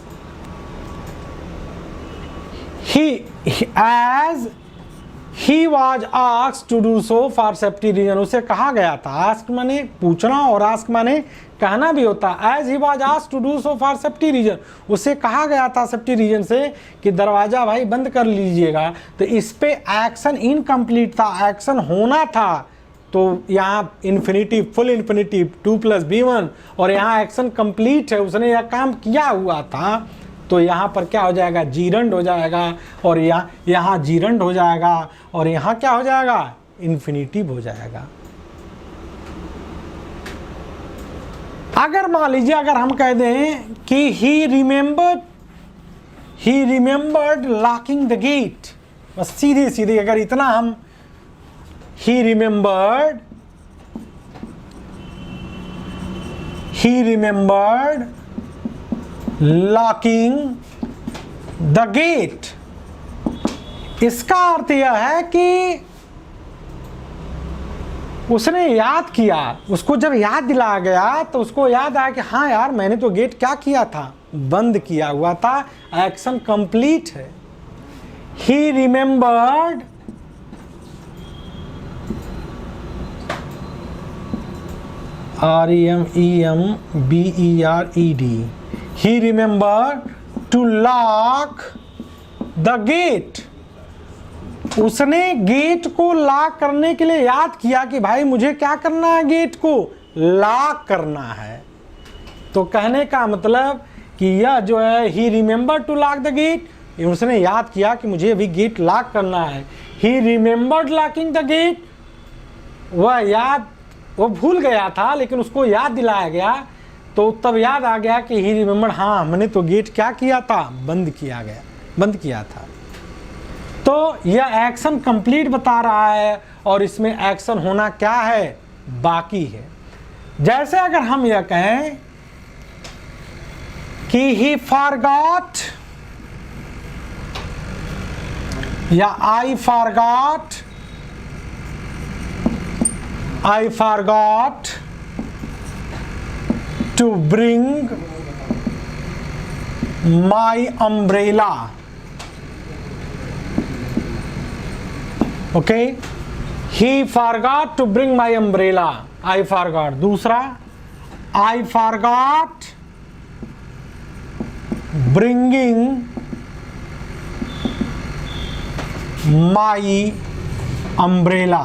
he was asked to do so for safety reason, उसे कहा गया था। आस्क माने पूछना और आस्क माने कहना भी होता है। as he was asked to do so for safety reason, उसे कहा गया था सेफ्टी रीजन से कि दरवाजा भाई बंद कर लीजिएगा। तो इस पे एक्शन इनकम्प्लीट था, एक्शन होना था। तो यहाँ इन्फिनिटिव, फुल इन्फिनिटिव 2 + B1, और यहाँ एक्शन कंप्लीट है, उसने यह काम किया हुआ था। तो यहाँ पर क्या हो जाएगा? जीरंड हो जाएगा, और यहाँ जीरंड हो जाएगा, और यहाँ क्या हो जाएगा? इन्फिनिटिव हो जाएगा। अगर मान लीजिए अगर हम कह दें कि he remembered locking the gate, बस सीधे सीधे अगर इतना हम he remembered locking the gate, इसका अर्थ यह है कि उसने याद किया। उसको जब याद दिलाया गया तो उसको याद आया कि हाँ यार मैंने तो गेट क्या किया था? बंद किया हुआ था। एक्शन कंप्लीट है। he remembered REMEMBERED, he remembered to lock the gate. उसने गेट को लॉक करने के लिए याद किया कि भाई मुझे क्या करना है, गेट को लॉक करना है। तो कहने का मतलब कि यह जो है he remember to lock the gate, उसने याद किया कि मुझे अभी गेट लॉक करना है। He remembered locking the gate, वो भूल गया था लेकिन उसको याद दिलाया गया, तो तब याद आ गया कि ही रिमेंबर्ड, हाँ मैंने तो गेट क्या किया था, बंद किया था। तो यह एक्शन कंप्लीट बता रहा है और इसमें एक्शन होना क्या है, बाकी है। जैसे अगर हम यह कहें कि ही फॉरगॉट या I forgot to bring my umbrella. Okay, he forgot to bring my umbrella, I forgot. दूसरा, I forgot bringing my umbrella.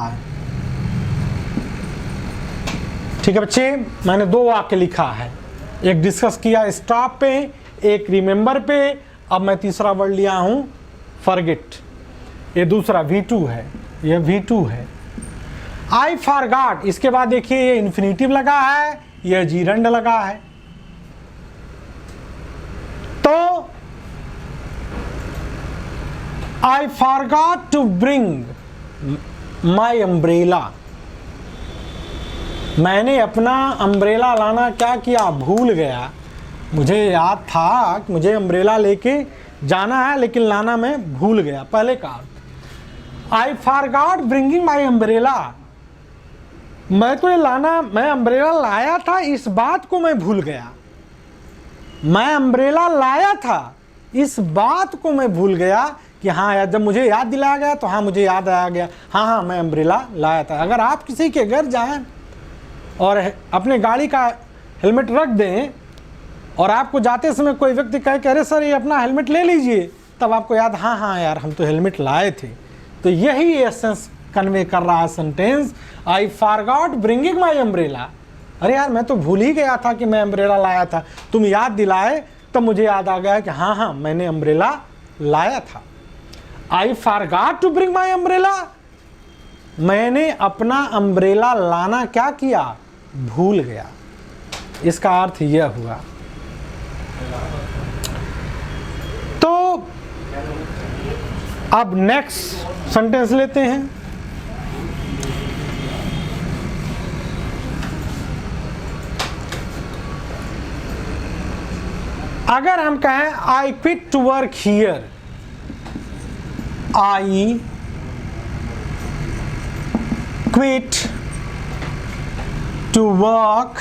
ठीक है बच्चे, मैंने 2 वाक्य लिखा है, एक डिस्कस किया स्टॉप पे, एक रिमेंबर पे, अब मैं तीसरा वर्ड लिया हूं फॉरगेट। ये दूसरा V2 है, यह V2 है। आई फॉरगॉट, इसके बाद देखिए ये इन्फिनिटिव लगा है, यह जीरंड लगा है। तो I forgot to bring my umbrella, मैंने अपना अम्ब्रेला लाना क्या किया, भूल गया। मुझे याद था कि मुझे अम्ब्रेला लेके जाना है लेकिन लाना मैं भूल गया, पहले का। आई फॉरगॉट ब्रिंगिंग माई अम्ब्रेला, मैं अम्ब्रेला लाया था, इस बात को मैं भूल गया। मैं अम्ब्रेला लाया था, इस बात को मैं भूल गया कि हाँ यार, जब मुझे याद दिलाया गया तो हाँ मुझे याद आया गया, हाँ मैं अम्ब्रेला लाया था। अगर आप किसी के घर जाएं और अपने गाड़ी का हेलमेट रख दें और आपको जाते समय कोई व्यक्ति कहे कि अरे सर ये अपना हेलमेट ले लीजिए, तब आपको याद, हाँ यार हम तो हेलमेट लाए थे। तो यही एसेंस कन्वे कर रहा है sentence, I forgot bringing my umbrella. अरे यार मैं तो भूल ही गया था कि मैं अम्ब्रेला लाया था, तुम याद दिलाए तब मुझे याद आ गया कि हाँ मैंने अम्ब्रेला लाया था। I forgot to bring my umbrella, मैंने अपना अम्ब्रेला लाना क्या किया, भूल गया। इसका अर्थ यह हुआ। तो अब नेक्स्ट सेंटेंस लेते हैं। अगर हम कहें I quit to work here, I quit to work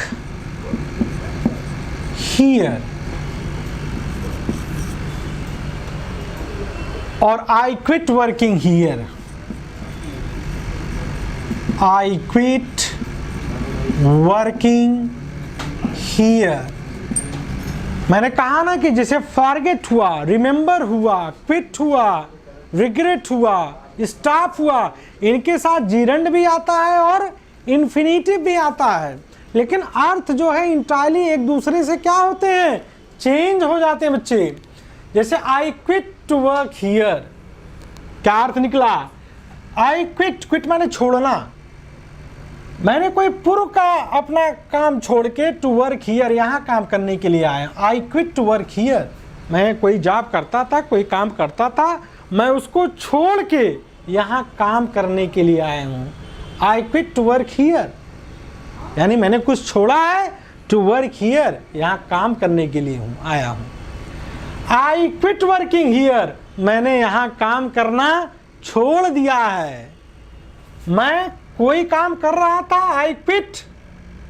here, और I quit working here, I quit working here. मैंने कहा ना कि जैसे फॉरगेट हुआ, रिमेंबर हुआ, क्विट हुआ, रिग्रेट हुआ, स्टॉप हुआ, इनके साथ जीरंड भी आता है और इन्फिनिटिव भी आता है, लेकिन अर्थ जो है इंटायरली एक दूसरे से क्या होते हैं, चेंज हो जाते हैं बच्चे। जैसे I quit to work here, क्या अर्थ निकला, आई क्विट माने छोड़ना, मैंने कोई पूर्व का अपना काम छोड़ के टू वर्क हियर, यहाँ काम करने के लिए आया। I quit to work here, मैं कोई जॉब करता था, कोई काम करता था, मैं उसको छोड़ के यहाँ काम करने के लिए आया हूँ। I quit to work here, यानी मैंने कुछ छोड़ा है, टू वर्क हियर, यहाँ काम करने के लिए आया हूँ। आई क्विट वर्किंग हियर, मैंने यहाँ काम करना छोड़ दिया है। मैं कोई काम कर रहा था, I quit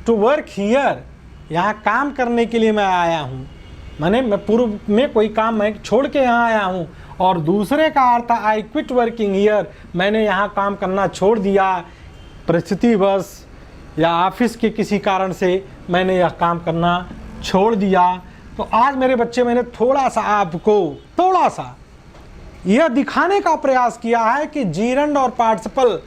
to work here, यहाँ काम करने के लिए मैं आया हूँ, मैं पूर्व में कोई काम मैं छोड़ के यहाँ आया हूँ। और दूसरे का अर्थ आई क्विट वर्किंग हियर, मैंने यहाँ काम करना छोड़ दिया, परिस्थिति बस या ऑफिस के किसी कारण से मैंने यह काम करना छोड़ दिया, तो आज मेरे बच्चे मैंने थोड़ा सा आपको थोड़ा सा यह दिखाने का प्रयास किया है कि जीरंड और पार्टिसिपल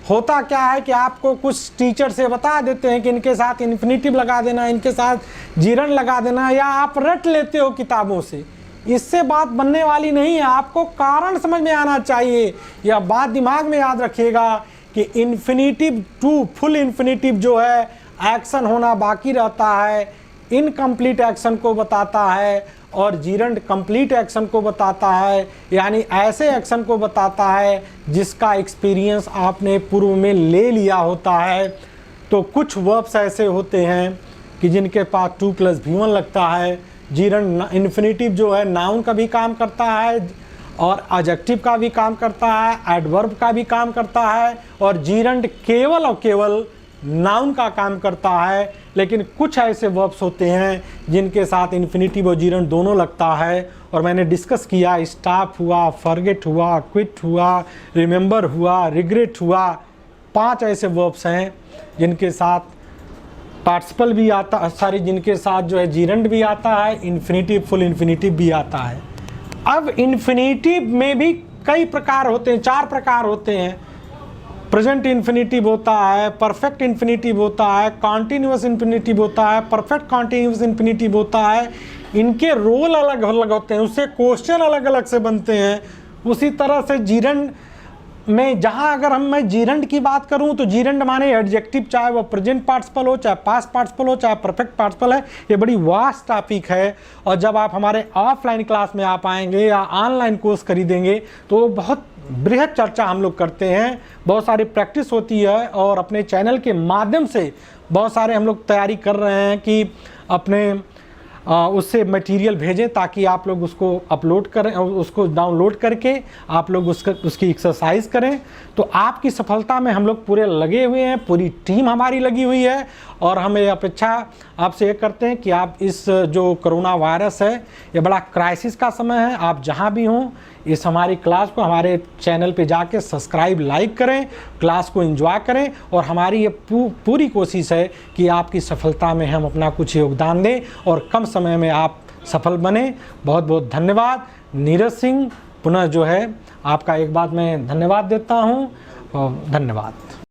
होता क्या है कि आपको कुछ टीचर से बता देते हैं कि इनके साथ इन्फिनेटिव लगा देना, इनके साथ जीरंड लगा देना, या आप रट लेते हो किताबों से। इससे बात बनने वाली नहीं है, आपको कारण समझ में आना चाहिए। यह बात दिमाग में याद रखिएगा कि इन्फिनेटिव टू फुल इन्फिनेटिव जो है एक्शन होना बाकी रहता है, इनकम्प्लीट एक्शन को बताता है, और जीरंड कंप्लीट एक्शन को बताता है, यानी ऐसे एक्शन को बताता है जिसका एक्सपीरियंस आपने पूर्व में ले लिया होता है। तो कुछ वर्ब्स ऐसे होते हैं कि जिनके पास 2+V1 लगता है। जीरंड इन्फिनेटिव जो है नाउन का भी काम करता है और एडजेक्टिव का भी काम करता है, एडवर्ब का भी काम करता है, और जीरंड केवल और केवल नाउन का काम करता है। लेकिन कुछ ऐसे वर्ब्स होते हैं जिनके साथ इन्फिनेटिव और जीरंड दोनों लगता है, और मैंने डिस्कस किया, स्टॉप हुआ, फॉरगेट हुआ, क्विट हुआ, रिमेंबर हुआ, रिग्रेट हुआ। 5 ऐसे वर्ब्स हैं जिनके साथ पार्टिसिपल भी आता, जिनके साथ जो है जीरंड भी आता है, इन्फिनेटिव फुल इन्फिनेटिव भी आता है। अब इन्फिनेटिव में भी कई प्रकार होते हैं, 4 प्रकार होते हैं। प्रेजेंट इन्फिनेटिव होता है, परफेक्ट इन्फिनेटिव होता है, कॉन्टिन्यूअस इन्फिनेटिव होता है, परफेक्ट कॉन्टिन्यूअस इन्फिनेटिव होता है। इनके रोल अलग अलग होते हैं, उससे क्वेश्चन अलग अलग से बनते हैं। उसी तरह से जीरंड में जहाँ अगर मैं जीरंड की बात करूँ तो जीरंड माने एडजेक्टिव, चाहे वो प्रेजेंट पार्टिसिपल हो, चाहे पास्ट पार्टिसिपल हो, चाहे परफेक्ट पार्टिसिपल है। ये बड़ी वास्ट टॉपिक है, और जब आप हमारे ऑफलाइन क्लास में आप आएंगे या ऑनलाइन कोर्स खरीदेंगे तो बहुत बृहद चर्चा हम लोग करते हैं, बहुत सारी प्रैक्टिस होती है, और अपने चैनल के माध्यम से बहुत सारे हम लोग तैयारी कर रहे हैं कि अपने उससे मटेरियल भेजें ताकि आप लोग उसको अपलोड करें, उसको डाउनलोड करके आप लोग उसकी एक्सरसाइज करें। तो आपकी सफलता में हम लोग पूरे लगे हुए हैं, पूरी टीम हमारी लगी हुई है, और हमें अपेक्षा आपसे ये करते हैं कि आप इस जो कोरोना वायरस है, ये बड़ा क्राइसिस का समय है, आप जहाँ भी हों इस हमारी क्लास को हमारे चैनल पे जाके सब्सक्राइब लाइक करें, क्लास को एंजॉय करें, और हमारी ये पूरी कोशिश है कि आपकी सफलता में हम अपना कुछ योगदान दें और कम समय में आप सफल बने। बहुत बहुत धन्यवाद। नीरज सिंह पुनः जो है आपका एक बात मैं धन्यवाद देता हूँ, और धन्यवाद।